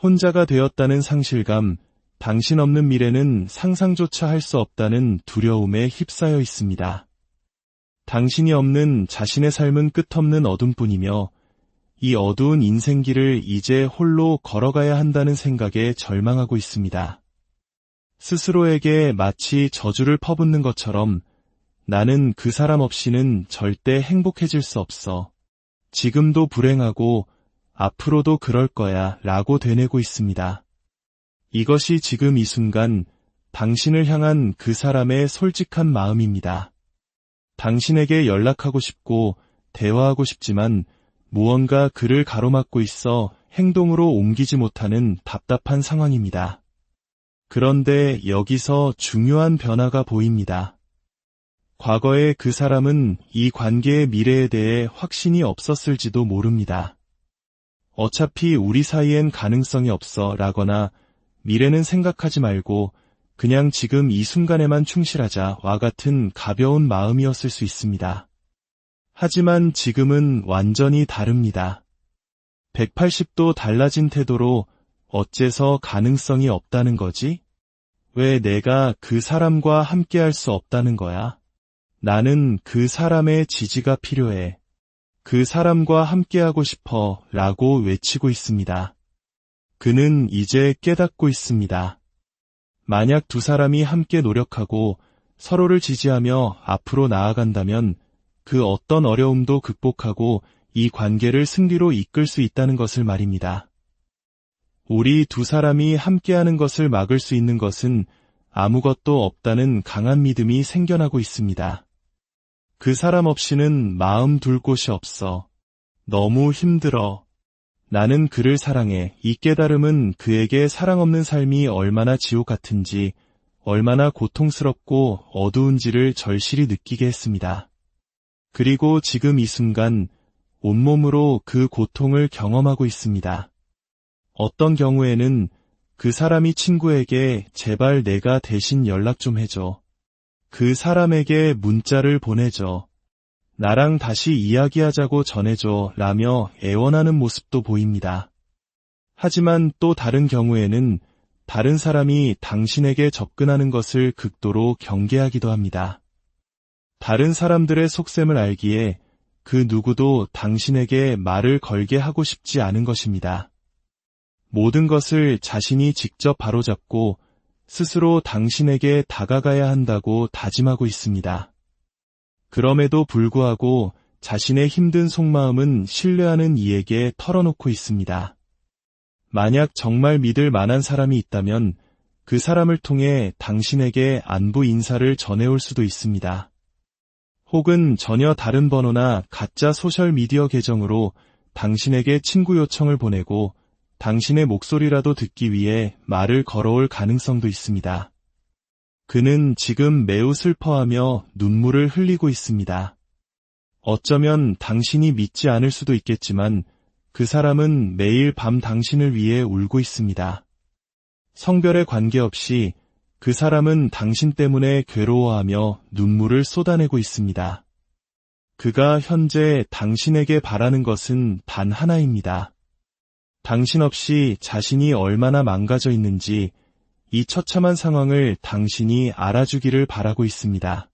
혼자가 되었다는 상실감, 당신 없는 미래는 상상조차 할 수 없다는 두려움에 휩싸여 있습니다. 당신이 없는 자신의 삶은 끝없는 어둠뿐이며 이 어두운 인생길을 이제 홀로 걸어가야 한다는 생각에 절망하고 있습니다. 스스로에게 마치 저주를 퍼붓는 것처럼 나는 그 사람 없이는 절대 행복해질 수 없어. 지금도 불행하고 앞으로도 그럴 거야 라고 되뇌고 있습니다. 이것이 지금 이 순간 당신을 향한 그 사람의 솔직한 마음입니다. 당신에게 연락하고 싶고 대화하고 싶지만 무언가 그를 가로막고 있어 행동으로 옮기지 못하는 답답한 상황입니다. 그런데 여기서 중요한 변화가 보입니다. 과거에 그 사람은 이 관계의 미래에 대해 확신이 없었을지도 모릅니다. 어차피 우리 사이엔 가능성이 없어 라거나 미래는 생각하지 말고 그냥 지금 이 순간에만 충실하자와 같은 가벼운 마음이었을 수 있습니다. 하지만 지금은 완전히 다릅니다. 180도 달라진 태도로 어째서 가능성이 없다는 거지? 왜 내가 그 사람과 함께할 수 없다는 거야? 나는 그 사람의 지지가 필요해. 그 사람과 함께하고 싶어 라고 외치고 있습니다. 그는 이제 깨닫고 있습니다. 만약 두 사람이 함께 노력하고 서로를 지지하며 앞으로 나아간다면 그 어떤 어려움도 극복하고 이 관계를 승리로 이끌 수 있다는 것을 말입니다. 우리 두 사람이 함께하는 것을 막을 수 있는 것은 아무것도 없다는 강한 믿음이 생겨나고 있습니다. 그 사람 없이는 마음 둘 곳이 없어. 너무 힘들어. 나는 그를 사랑해. 이 깨달음은 그에게 사랑 없는 삶이 얼마나 지옥 같은지, 얼마나 고통스럽고 어두운지를 절실히 느끼게 했습니다. 그리고 지금 이 순간 온몸으로 그 고통을 경험하고 있습니다. 어떤 경우에는 그 사람이 친구에게 제발 내가 대신 연락 좀 해줘. 그 사람에게 문자를 보내줘. 나랑 다시 이야기하자고 전해줘 라며 애원하는 모습도 보입니다. 하지만 또 다른 경우에는 다른 사람이 당신에게 접근하는 것을 극도로 경계하기도 합니다. 다른 사람들의 속셈을 알기에 그 누구도 당신에게 말을 걸게 하고 싶지 않은 것입니다. 모든 것을 자신이 직접 바로잡고 스스로 당신에게 다가가야 한다고 다짐하고 있습니다. 그럼에도 불구하고 자신의 힘든 속마음은 신뢰하는 이에게 털어놓고 있습니다. 만약 정말 믿을 만한 사람이 있다면 그 사람을 통해 당신에게 안부 인사를 전해올 수도 있습니다. 혹은 전혀 다른 번호나 가짜 소셜미디어 계정으로 당신에게 친구 요청을 보내고 당신의 목소리라도 듣기 위해 말을 걸어올 가능성도 있습니다. 그는 지금 매우 슬퍼하며 눈물을 흘리고 있습니다. 어쩌면 당신이 믿지 않을 수도 있겠지만 그 사람은 매일 밤 당신을 위해 울고 있습니다. 성별에 관계없이 그 사람은 당신 때문에 괴로워하며 눈물을 쏟아내고 있습니다. 그가 현재 당신에게 바라는 것은 단 하나입니다. 당신 없이 자신이 얼마나 망가져 있는지 이 처참한 상황을 당신이 알아주기를 바라고 있습니다.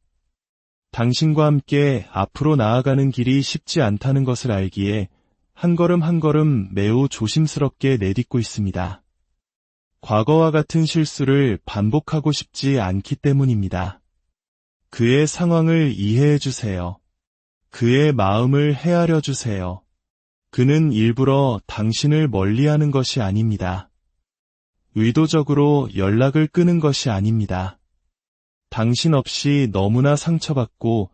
당신과 함께 앞으로 나아가는 길이 쉽지 않다는 것을 알기에 한 걸음 한 걸음 매우 조심스럽게 내딛고 있습니다. 과거와 같은 실수를 반복하고 싶지 않기 때문입니다. 그의 상황을 이해해 주세요. 그의 마음을 헤아려 주세요. 그는 일부러 당신을 멀리하는 것이 아닙니다. 의도적으로 연락을 끄는 것이 아닙니다. 당신 없이 너무나 상처받고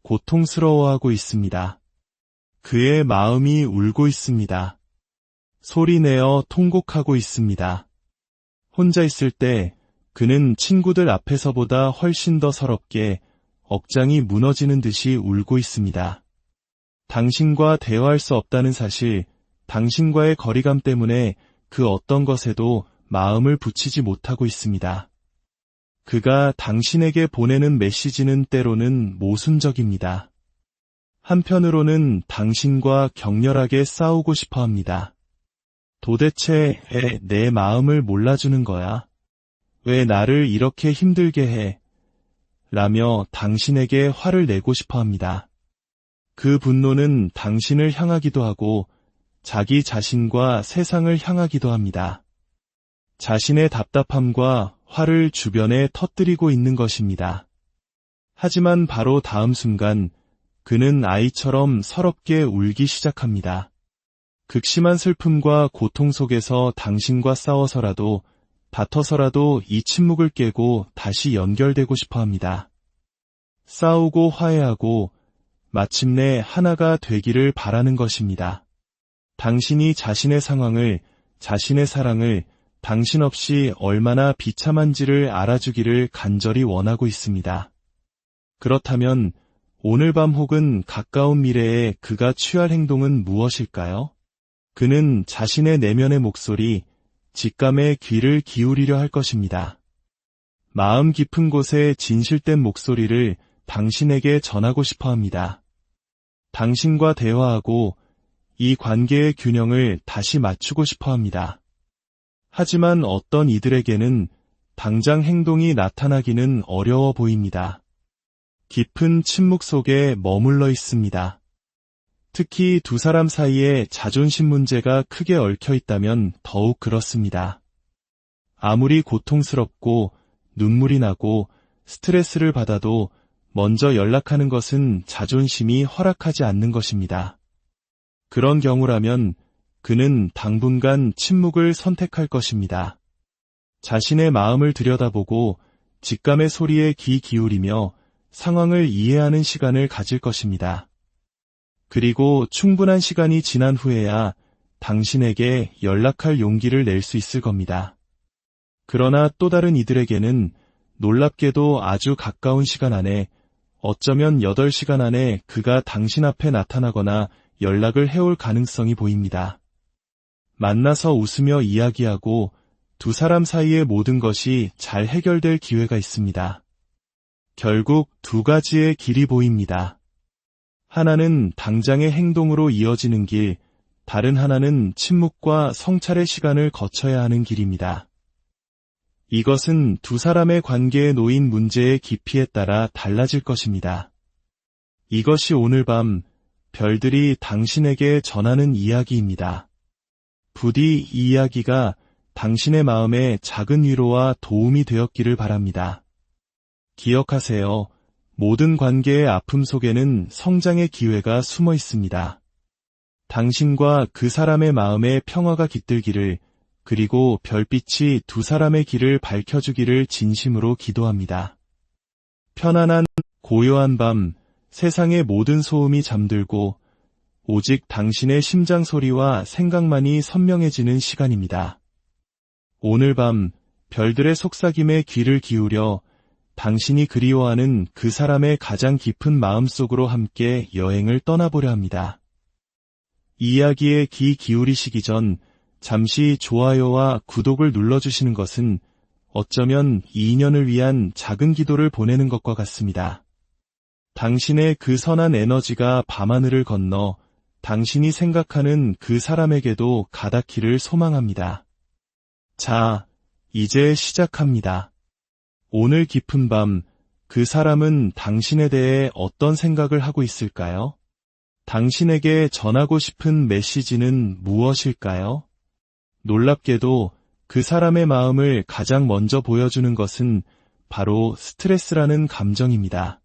고통스러워하고 있습니다. 그의 마음이 울고 있습니다. 소리내어 통곡하고 있습니다. 혼자 있을 때 그는 친구들 앞에서보다 훨씬 더 서럽게 억장이 무너지는 듯이 울고 있습니다. 당신과 대화할 수 없다는 사실, 당신과의 거리감 때문에 그 어떤 것에도 마음을 붙이지 못하고 있습니다. 그가 당신에게 보내는 메시지는 때로는 모순적입니다. 한편으로는 당신과 격렬하게 싸우고 싶어 합니다. 도대체 왜 내 마음을 몰라주는 거야? 왜 나를 이렇게 힘들게 해? 라며 당신에게 화를 내고 싶어 합니다. 그 분노는 당신을 향하기도 하고 자기 자신과 세상을 향하기도 합니다. 자신의 답답함과 화를 주변에 터뜨리고 있는 것입니다. 하지만 바로 다음 순간 그는 아이처럼 서럽게 울기 시작합니다. 극심한 슬픔과 고통 속에서 당신과 싸워서라도 다퉈서라도 이 침묵을 깨고 다시 연결되고 싶어 합니다. 싸우고 화해하고 마침내 하나가 되기를 바라는 것입니다. 당신이 자신의 상황을, 자신의 사랑을 당신 없이 얼마나 비참한지를 알아주기를 간절히 원하고 있습니다. 그렇다면 오늘 밤 혹은 가까운 미래에 그가 취할 행동은 무엇일까요? 그는 자신의 내면의 목소리, 직감에 귀를 기울이려 할 것입니다. 마음 깊은 곳에 진실된 목소리를 당신에게 전하고 싶어 합니다. 당신과 대화하고 이 관계의 균형을 다시 맞추고 싶어 합니다. 하지만 어떤 이들에게는 당장 행동이 나타나기는 어려워 보입니다. 깊은 침묵 속에 머물러 있습니다. 특히 두 사람 사이에 자존심 문제가 크게 얽혀 있다면 더욱 그렇습니다. 아무리 고통스럽고 눈물이 나고 스트레스를 받아도 먼저 연락하는 것은 자존심이 허락하지 않는 것입니다. 그런 경우라면 그는 당분간 침묵을 선택할 것입니다. 자신의 마음을 들여다보고 직감의 소리에 귀 기울이며 상황을 이해하는 시간을 가질 것입니다. 그리고 충분한 시간이 지난 후에야 당신에게 연락할 용기를 낼 수 있을 겁니다. 그러나 또 다른 이들에게는 놀랍게도 아주 가까운 시간 안에, 어쩌면 8시간 안에 그가 당신 앞에 나타나거나 연락을 해올 가능성이 보입니다. 만나서 웃으며 이야기하고 두 사람 사이의 모든 것이 잘 해결될 기회가 있습니다. 결국 두 가지의 길이 보입니다. 하나는 당장의 행동으로 이어지는 길, 다른 하나는 침묵과 성찰의 시간을 거쳐야 하는 길입니다. 이것은 두 사람의 관계에 놓인 문제의 깊이에 따라 달라질 것입니다. 이것이 오늘 밤 별들이 당신에게 전하는 이야기입니다. 부디 이 이야기가 당신의 마음에 작은 위로와 도움이 되었기를 바랍니다. 기억하세요. 모든 관계의 아픔 속에는 성장의 기회가 숨어 있습니다. 당신과 그 사람의 마음에 평화가 깃들기를, 그리고 별빛이 두 사람의 길을 밝혀주기를 진심으로 기도합니다. 편안한, 고요한 밤, 세상의 모든 소음이 잠들고 오직 당신의 심장 소리와 생각만이 선명해지는 시간입니다. 오늘 밤 별들의 속삭임에 귀를 기울여 당신이 그리워하는 그 사람의 가장 깊은 마음속으로 함께 여행을 떠나보려 합니다. 이야기에 귀 기울이시기 전 잠시 좋아요와 구독을 눌러주시는 것은 어쩌면 이 인연을 위한 작은 기도를 보내는 것과 같습니다. 당신의 그 선한 에너지가 밤하늘을 건너 당신이 생각하는 그 사람에게도 가닿기를 소망합니다. 자, 이제 시작합니다. 오늘 깊은 밤, 그 사람은 당신에 대해 어떤 생각을 하고 있을까요? 당신에게 전하고 싶은 메시지는 무엇일까요? 놀랍게도 그 사람의 마음을 가장 먼저 보여주는 것은 바로 스트레스라는 감정입니다.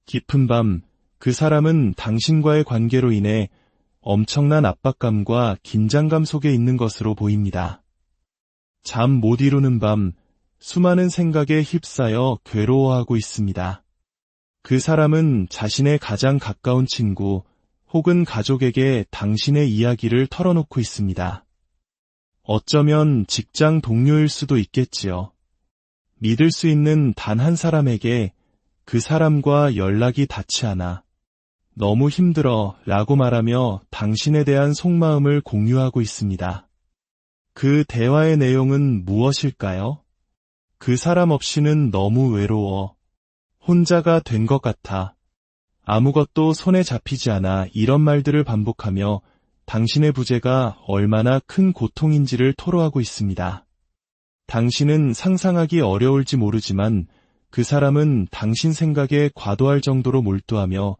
깊은 밤, 그 사람은 당신과의 관계로 인해 엄청난 압박감과 긴장감 속에 있는 것으로 보입니다. 잠 못 이루는 밤, 수많은 생각에 휩싸여 괴로워하고 있습니다. 그 사람은 자신의 가장 가까운 친구 혹은 가족에게 당신의 이야기를 털어놓고 있습니다. 어쩌면 직장 동료일 수도 있겠지요. 믿을 수 있는 단 한 사람에게 그 사람과 연락이 닿지 않아 너무 힘들어 라고 말하며 당신에 대한 속마음을 공유하고 있습니다. 그 대화의 내용은 무엇일까요? 그 사람 없이는 너무 외로워. 혼자가 된 것 같아. 아무것도 손에 잡히지 않아. 이런 말들을 반복하며 당신의 부재가 얼마나 큰 고통인지를 토로하고 있습니다. 당신은 상상하기 어려울지 모르지만 그 사람은 당신 생각에 과도할 정도로 몰두하며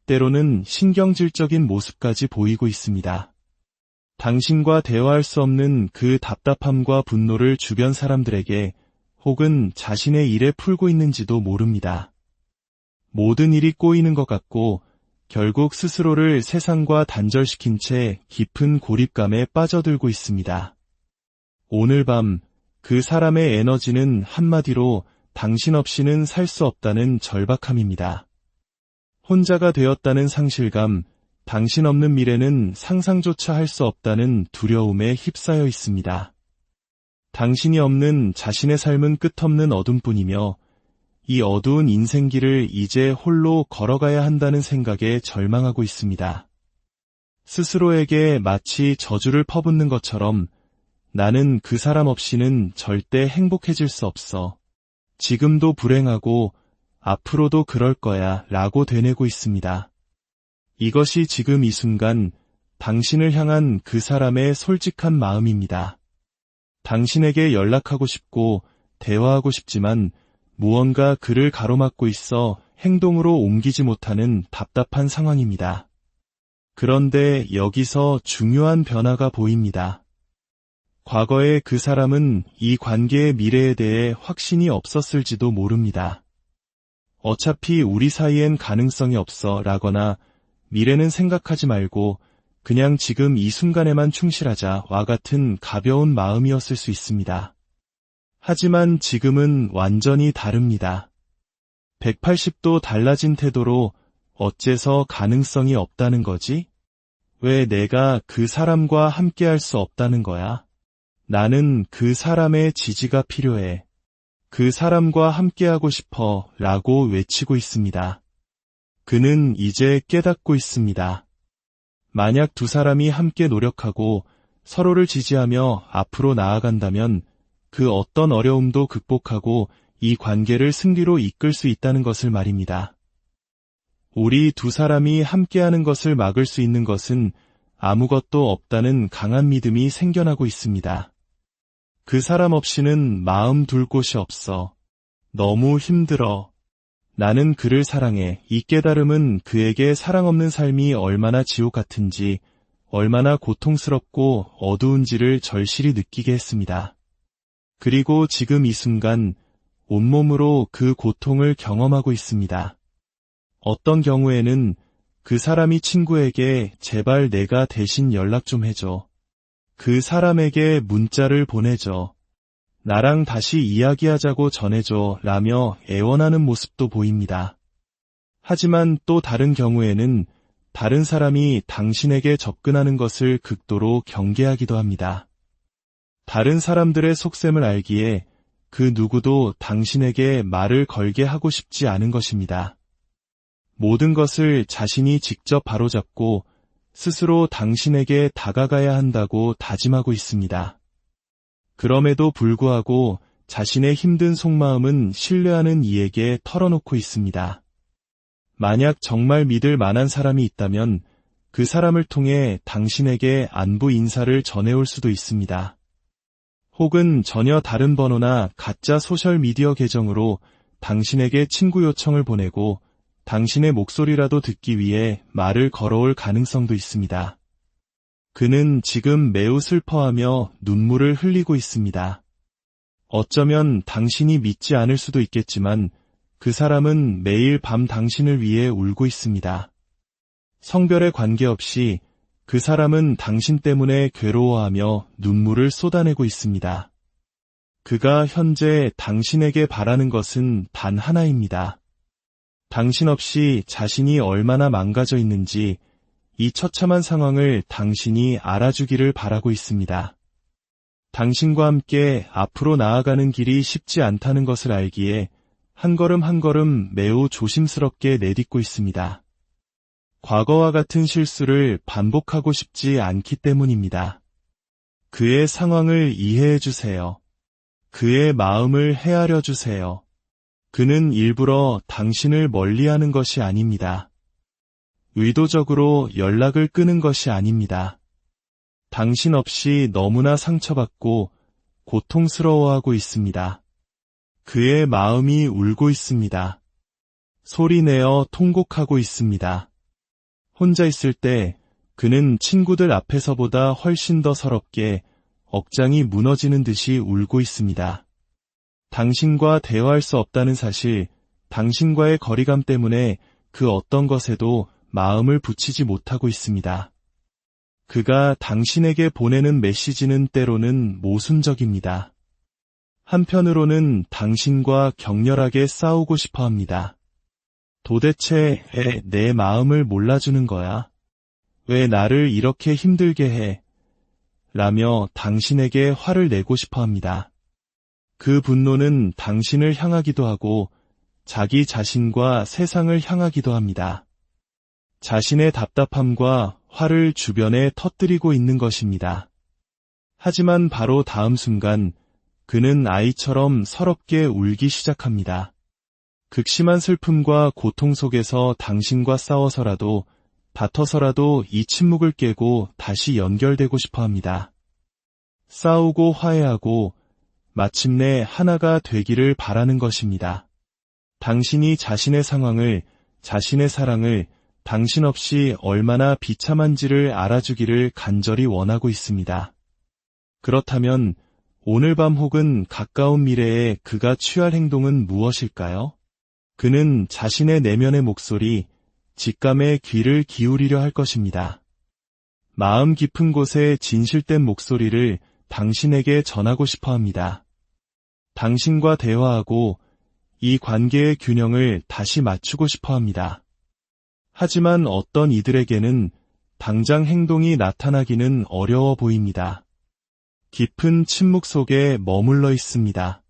때로는 신경질적인 모습까지 보이고 있습니다. 당신과 대화할 수 없는 그 답답함과 분노를 주변 사람들에게 혹은 자신의 일에 풀고 있는지도 모릅니다. 모든 일이 꼬이는 것 같고 결국 스스로를 세상과 단절시킨 채 깊은 고립감에 빠져들고 있습니다. 오늘 밤 그 사람의 에너지는 한마디로 당신 없이는 살 수 없다는 절박함입니다. 혼자가 되었다는 상실감, 당신 없는 미래는 상상조차 할 수 없다는 두려움에 휩싸여 있습니다. 당신이 없는 자신의 삶은 끝없는 어둠뿐이며 이 어두운 인생길을 이제 홀로 걸어가야 한다는 생각에 절망하고 있습니다. 스스로에게 마치 저주를 퍼붓는 것처럼 나는 그 사람 없이는 절대 행복해질 수 없어. 지금도 불행하고 앞으로도 그럴 거야 라고 되뇌고 있습니다. 이것이 지금 이 순간 당신을 향한 그 사람의 솔직한 마음입니다. 당신에게 연락하고 싶고 대화하고 싶지만 무언가 그를 가로막고 있어 행동으로 옮기지 못하는 답답한 상황입니다. 그런데 여기서 중요한 변화가 보입니다. 과거에 그 사람은 이 관계의 미래에 대해 확신이 없었을지도 모릅니다. 어차피 우리 사이엔 가능성이 없어 라거나 미래는 생각하지 말고 그냥 지금 이 순간에만 충실하자와 같은 가벼운 마음이었을 수 있습니다. 하지만 지금은 완전히 다릅니다. 180도 달라진 태도로 어째서 가능성이 없다는 거지? 왜 내가 그 사람과 함께할 수 없다는 거야? 나는 그 사람의 지지가 필요해. 그 사람과 함께하고 싶어 라고 외치고 있습니다. 그는 이제 깨닫고 있습니다. 만약 두 사람이 함께 노력하고 서로를 지지하며 앞으로 나아간다면 그 어떤 어려움도 극복하고 이 관계를 승리로 이끌 수 있다는 것을 말입니다. 우리 두 사람이 함께하는 것을 막을 수 있는 것은 아무것도 없다는 강한 믿음이 생겨나고 있습니다. 그 사람 없이는 마음 둘 곳이 없어. 너무 힘들어. 나는 그를 사랑해. 이 깨달음은 그에게 사랑 없는 삶이 얼마나 지옥 같은지, 얼마나 고통스럽고 어두운지를 절실히 느끼게 했습니다. 그리고 지금 이 순간 온몸으로 그 고통을 경험하고 있습니다. 어떤 경우에는 그 사람이 친구에게 제발 내가 대신 연락 좀 해줘. 그 사람에게 문자를 보내줘. 나랑 다시 이야기하자고 전해줘 라며 애원하는 모습도 보입니다. 하지만 또 다른 경우에는 다른 사람이 당신에게 접근하는 것을 극도로 경계하기도 합니다. 다른 사람들의 속셈을 알기에 그 누구도 당신에게 말을 걸게 하고 싶지 않은 것입니다. 모든 것을 자신이 직접 바로잡고 스스로 당신에게 다가가야 한다고 다짐하고 있습니다. 그럼에도 불구하고 자신의 힘든 속마음은 신뢰하는 이에게 털어놓고 있습니다. 만약 정말 믿을 만한 사람이 있다면 그 사람을 통해 당신에게 안부 인사를 전해올 수도 있습니다. 혹은 전혀 다른 번호나 가짜 소셜미디어 계정으로 당신에게 친구 요청을 보내고 당신의 목소리라도 듣기 위해 말을 걸어올 가능성도 있습니다. 그는 지금 매우 슬퍼하며 눈물을 흘리고 있습니다. 어쩌면 당신이 믿지 않을 수도 있겠지만 그 사람은 매일 밤 당신을 위해 울고 있습니다. 성별에 관계없이 그 사람은 당신 때문에 괴로워하며 눈물을 쏟아내고 있습니다. 그가 현재 당신에게 바라는 것은 단 하나입니다. 당신 없이 자신이 얼마나 망가져 있는지 이 처참한 상황을 당신이 알아주기를 바라고 있습니다. 당신과 함께 앞으로 나아가는 길이 쉽지 않다는 것을 알기에 한 걸음 한 걸음 매우 조심스럽게 내딛고 있습니다. 과거와 같은 실수를 반복하고 싶지 않기 때문입니다. 그의 상황을 이해해 주세요. 그의 마음을 헤아려 주세요. 그는 일부러 당신을 멀리하는 것이 아닙니다. 의도적으로 연락을 끄는 것이 아닙니다. 당신 없이 너무나 상처받고 고통스러워하고 있습니다. 그의 마음이 울고 있습니다. 소리내어 통곡하고 있습니다. 혼자 있을 때 그는 친구들 앞에서보다 훨씬 더 서럽게 억장이 무너지는 듯이 울고 있습니다. 당신과 대화할 수 없다는 사실, 당신과의 거리감 때문에 그 어떤 것에도 마음을 붙이지 못하고 있습니다. 그가 당신에게 보내는 메시지는 때로는 모순적입니다. 한편으로는 당신과 격렬하게 싸우고 싶어 합니다. 도대체 왜 내 마음을 몰라주는 거야? 왜 나를 이렇게 힘들게 해? 라며 당신에게 화를 내고 싶어 합니다. 그 분노는 당신을 향하기도 하고 자기 자신과 세상을 향하기도 합니다. 자신의 답답함과 화를 주변에 터뜨리고 있는 것입니다. 하지만 바로 다음 순간 그는 아이처럼 서럽게 울기 시작합니다. 극심한 슬픔과 고통 속에서 당신과 싸워서라도 다퉈서라도 이 침묵을 깨고 다시 연결되고 싶어 합니다. 싸우고 화해하고 마침내 하나가 되기를 바라는 것입니다. 당신이 자신의 상황을, 자신의 사랑을 당신 없이 얼마나 비참한지를 알아주기를 간절히 원하고 있습니다. 그렇다면 오늘 밤 혹은 가까운 미래에 그가 취할 행동은 무엇일까요? 그는 자신의 내면의 목소리, 직감에 귀를 기울이려 할 것입니다. 마음 깊은 곳에 진실된 목소리를 당신에게 전하고 싶어 합니다. 당신과 대화하고 이 관계의 균형을 다시 맞추고 싶어 합니다. 하지만 어떤 이들에게는 당장 행동이 나타나기는 어려워 보입니다. 깊은 침묵 속에 머물러 있습니다.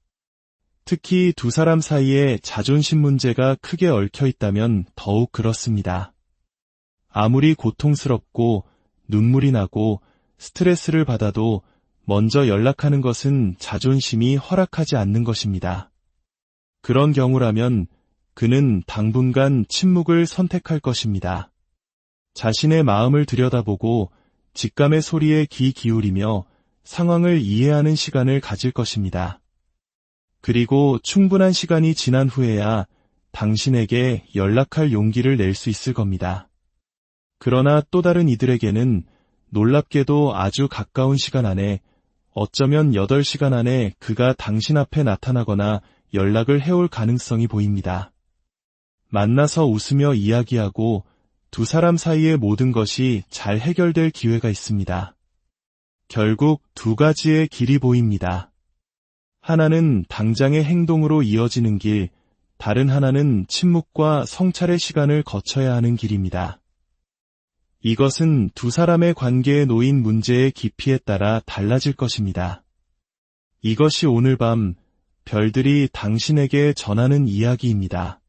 특히 두 사람 사이에 자존심 문제가 크게 얽혀 있다면 더욱 그렇습니다. 아무리 고통스럽고 눈물이 나고 스트레스를 받아도 먼저 연락하는 것은 자존심이 허락하지 않는 것입니다. 그런 경우라면 그는 당분간 침묵을 선택할 것입니다. 자신의 마음을 들여다보고 직감의 소리에 귀 기울이며 상황을 이해하는 시간을 가질 것입니다. 그리고 충분한 시간이 지난 후에야 당신에게 연락할 용기를 낼 수 있을 겁니다. 그러나 또 다른 이들에게는 놀랍게도 아주 가까운 시간 안에, 어쩌면 8시간 안에 그가 당신 앞에 나타나거나 연락을 해올 가능성이 보입니다. 만나서 웃으며 이야기하고 두 사람 사이의 모든 것이 잘 해결될 기회가 있습니다. 결국 두 가지의 길이 보입니다. 하나는 당장의 행동으로 이어지는 길, 다른 하나는 침묵과 성찰의 시간을 거쳐야 하는 길입니다. 이것은 두 사람의 관계에 놓인 문제의 깊이에 따라 달라질 것입니다. 이것이 오늘 밤 별들이 당신에게 전하는 이야기입니다.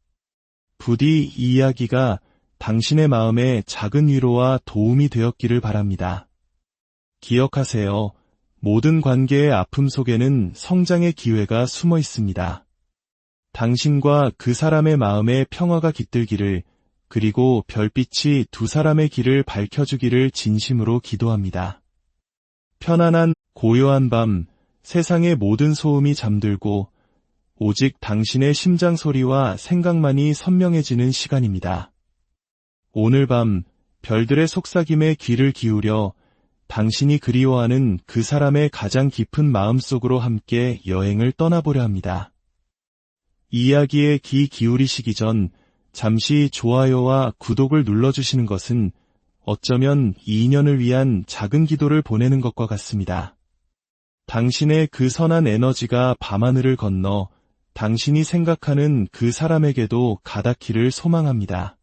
부디 이 이야기가 당신의 마음에 작은 위로와 도움이 되었기를 바랍니다. 기억하세요. 모든 관계의 아픔 속에는 성장의 기회가 숨어 있습니다. 당신과 그 사람의 마음에 평화가 깃들기를, 그리고 별빛이 두 사람의 길을 밝혀주기를 진심으로 기도합니다. 편안한 고요한 밤, 세상의 모든 소음이 잠들고 오직 당신의 심장 소리와 생각만이 선명해지는 시간입니다. 오늘 밤 별들의 속삭임에 귀를 기울여 당신이 그리워하는 그 사람의 가장 깊은 마음속으로 함께 여행을 떠나보려 합니다. 이야기에 귀 기울이시기 전 잠시 좋아요와 구독을 눌러주시는 것은 어쩌면 이 인연을 위한 작은 기도를 보내는 것과 같습니다. 당신의 그 선한 에너지가 밤하늘을 건너 당신이 생각하는 그 사람에게도 가닿기를 소망합니다.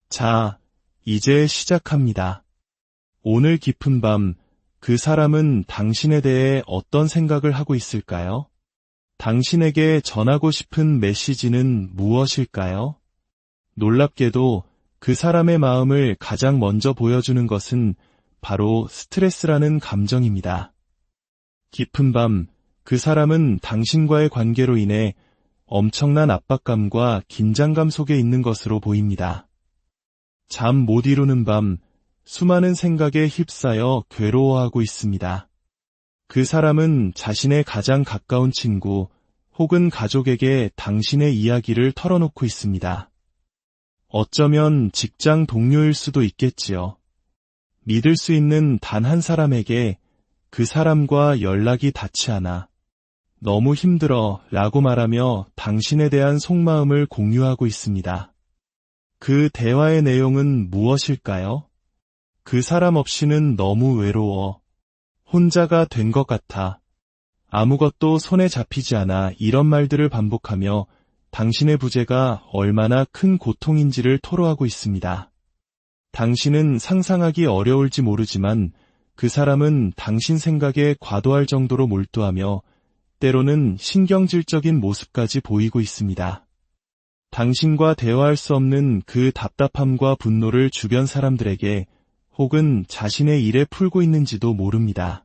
자, 이제 시작합니다. 오늘 깊은 밤, 그 사람은 당신에 대해 어떤 생각을 하고 있을까요? 당신에게 전하고 싶은 메시지는 무엇일까요? 놀랍게도 그 사람의 마음을 가장 먼저 보여주는 것은 바로 스트레스라는 감정입니다. 깊은 밤, 그 사람은 당신과의 관계로 인해 엄청난 압박감과 긴장감 속에 있는 것으로 보입니다. 잠 못 이루는 밤, 수많은 생각에 휩싸여 괴로워하고 있습니다. 그 사람은 자신의 가장 가까운 친구 혹은 가족에게 당신의 이야기를 털어놓고 있습니다. 어쩌면 직장 동료일 수도 있겠지요. 믿을 수 있는 단 한 사람에게 그 사람과 연락이 닿지 않아 너무 힘들어 라고 말하며 당신에 대한 속마음을 공유하고 있습니다. 그 대화의 내용은 무엇일까요? 그 사람 없이는 너무 외로워. 혼자가 된 것 같아. 아무것도 손에 잡히지 않아 이런 말들을 반복하며 당신의 부재가 얼마나 큰 고통인지를 토로하고 있습니다. 당신은 상상하기 어려울지 모르지만 그 사람은 당신 생각에 과도할 정도로 몰두하며 때로는 신경질적인 모습까지 보이고 있습니다. 당신과 대화할 수 없는 그 답답함과 분노를 주변 사람들에게 혹은 자신의 일에 풀고 있는지도 모릅니다.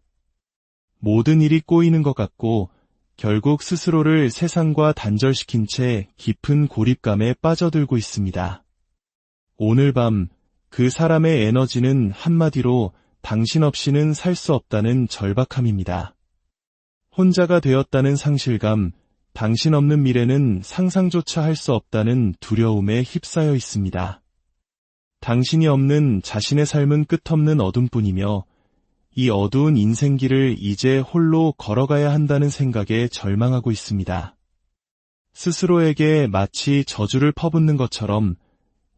모든 일이 꼬이는 것 같고 결국 스스로를 세상과 단절시킨 채 깊은 고립감에 빠져들고 있습니다. 오늘 밤 그 사람의 에너지는 한마디로 당신 없이는 살 수 없다는 절박함입니다. 혼자가 되었다는 상실감, 당신 없는 미래는 상상조차 할 수 없다는 두려움에 휩싸여 있습니다. 당신이 없는 자신의 삶은 끝없는 어둠뿐이며 이 어두운 인생길을 이제 홀로 걸어가야 한다는 생각에 절망하고 있습니다. 스스로에게 마치 저주를 퍼붓는 것처럼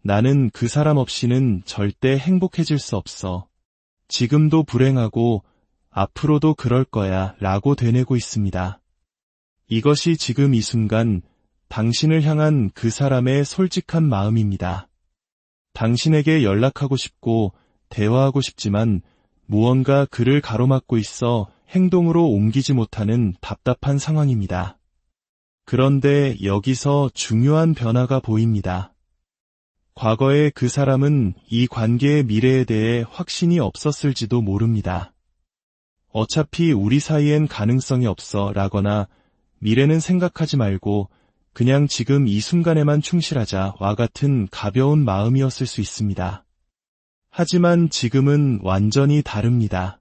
나는 그 사람 없이는 절대 행복해질 수 없어. 지금도 불행하고 앞으로도 그럴 거야 라고 되뇌고 있습니다. 이것이 지금 이 순간 당신을 향한 그 사람의 솔직한 마음입니다. 당신에게 연락하고 싶고 대화하고 싶지만 무언가 그를 가로막고 있어 행동으로 옮기지 못하는 답답한 상황입니다. 그런데 여기서 중요한 변화가 보입니다. 과거에 그 사람은 이 관계의 미래에 대해 확신이 없었을지도 모릅니다. 어차피 우리 사이엔 가능성이 없어 라거나 미래는 생각하지 말고 그냥 지금 이 순간에만 충실하자와 같은 가벼운 마음이었을 수 있습니다. 하지만 지금은 완전히 다릅니다.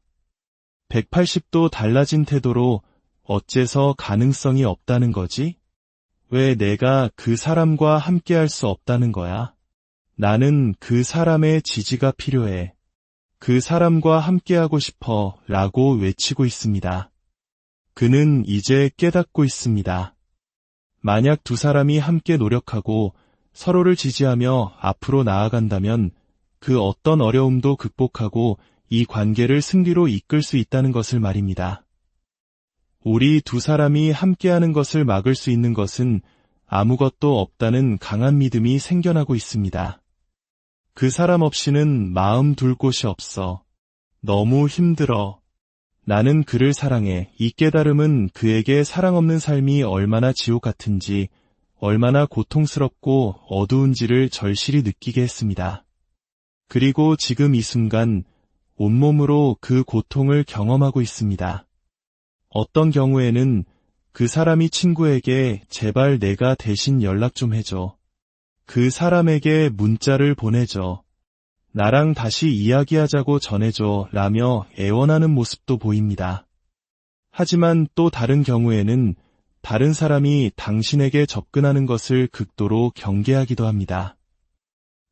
180도 달라진 태도로 어째서 가능성이 없다는 거지? 왜 내가 그 사람과 함께할 수 없다는 거야? 나는 그 사람의 지지가 필요해. 그 사람과 함께하고 싶어 라고 외치고 있습니다. 그는 이제 깨닫고 있습니다. 만약 두 사람이 함께 노력하고 서로를 지지하며 앞으로 나아간다면 그 어떤 어려움도 극복하고 이 관계를 승리로 이끌 수 있다는 것을 말입니다. 우리 두 사람이 함께하는 것을 막을 수 있는 것은 아무것도 없다는 강한 믿음이 생겨나고 있습니다. 그 사람 없이는 마음 둘 곳이 없어. 너무 힘들어. 나는 그를 사랑해. 이 깨달음은 그에게 사랑 없는 삶이 얼마나 지옥 같은지, 얼마나 고통스럽고 어두운지를 절실히 느끼게 했습니다. 그리고 지금 이 순간 온몸으로 그 고통을 경험하고 있습니다. 어떤 경우에는 그 사람이 친구에게 제발 내가 대신 연락 좀 해줘. 그 사람에게 문자를 보내줘. 나랑 다시 이야기하자고 전해줘 라며 애원하는 모습도 보입니다. 하지만 또 다른 경우에는 다른 사람이 당신에게 접근하는 것을 극도로 경계하기도 합니다.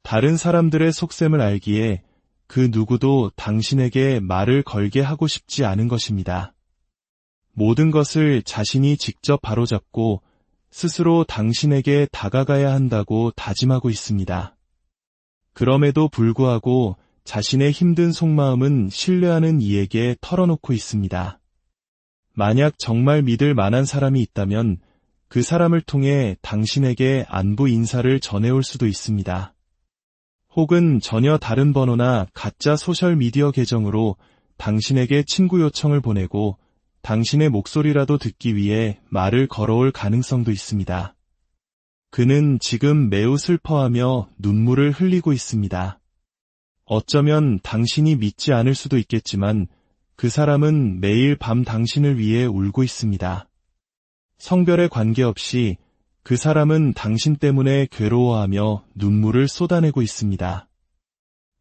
다른 사람들의 속셈을 알기에 그 누구도 당신에게 말을 걸게 하고 싶지 않은 것입니다. 모든 것을 자신이 직접 바로잡고 스스로 당신에게 다가가야 한다고 다짐하고 있습니다. 그럼에도 불구하고 자신의 힘든 속마음은 신뢰하는 이에게 털어놓고 있습니다. 만약 정말 믿을 만한 사람이 있다면 그 사람을 통해 당신에게 안부 인사를 전해올 수도 있습니다. 혹은 전혀 다른 번호나 가짜 소셜미디어 계정으로 당신에게 친구 요청을 보내고 당신의 목소리라도 듣기 위해 말을 걸어올 가능성도 있습니다. 그는 지금 매우 슬퍼하며 눈물을 흘리고 있습니다. 어쩌면 당신이 믿지 않을 수도 있겠지만 그 사람은 매일 밤 당신을 위해 울고 있습니다. 성별에 관계없이 그 사람은 당신 때문에 괴로워하며 눈물을 쏟아내고 있습니다.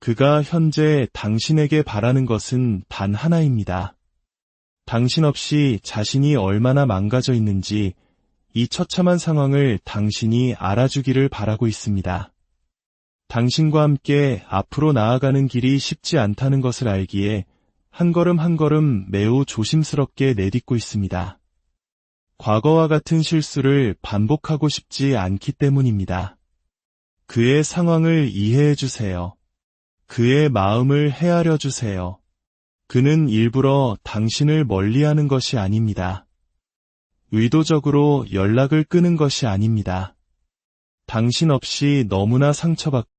그가 현재 당신에게 바라는 것은 단 하나입니다. 당신 없이 자신이 얼마나 망가져 있는지 이 처참한 상황을 당신이 알아주기를 바라고 있습니다. 당신과 함께 앞으로 나아가는 길이 쉽지 않다는 것을 알기에 한 걸음 한 걸음 매우 조심스럽게 내딛고 있습니다. 과거와 같은 실수를 반복하고 싶지 않기 때문입니다. 그의 상황을 이해해 주세요. 그의 마음을 헤아려 주세요. 그는 일부러 당신을 멀리하는 것이 아닙니다. 의도적으로 연락을 끄는 것이 아닙니다. 당신 없이 너무나 상처받고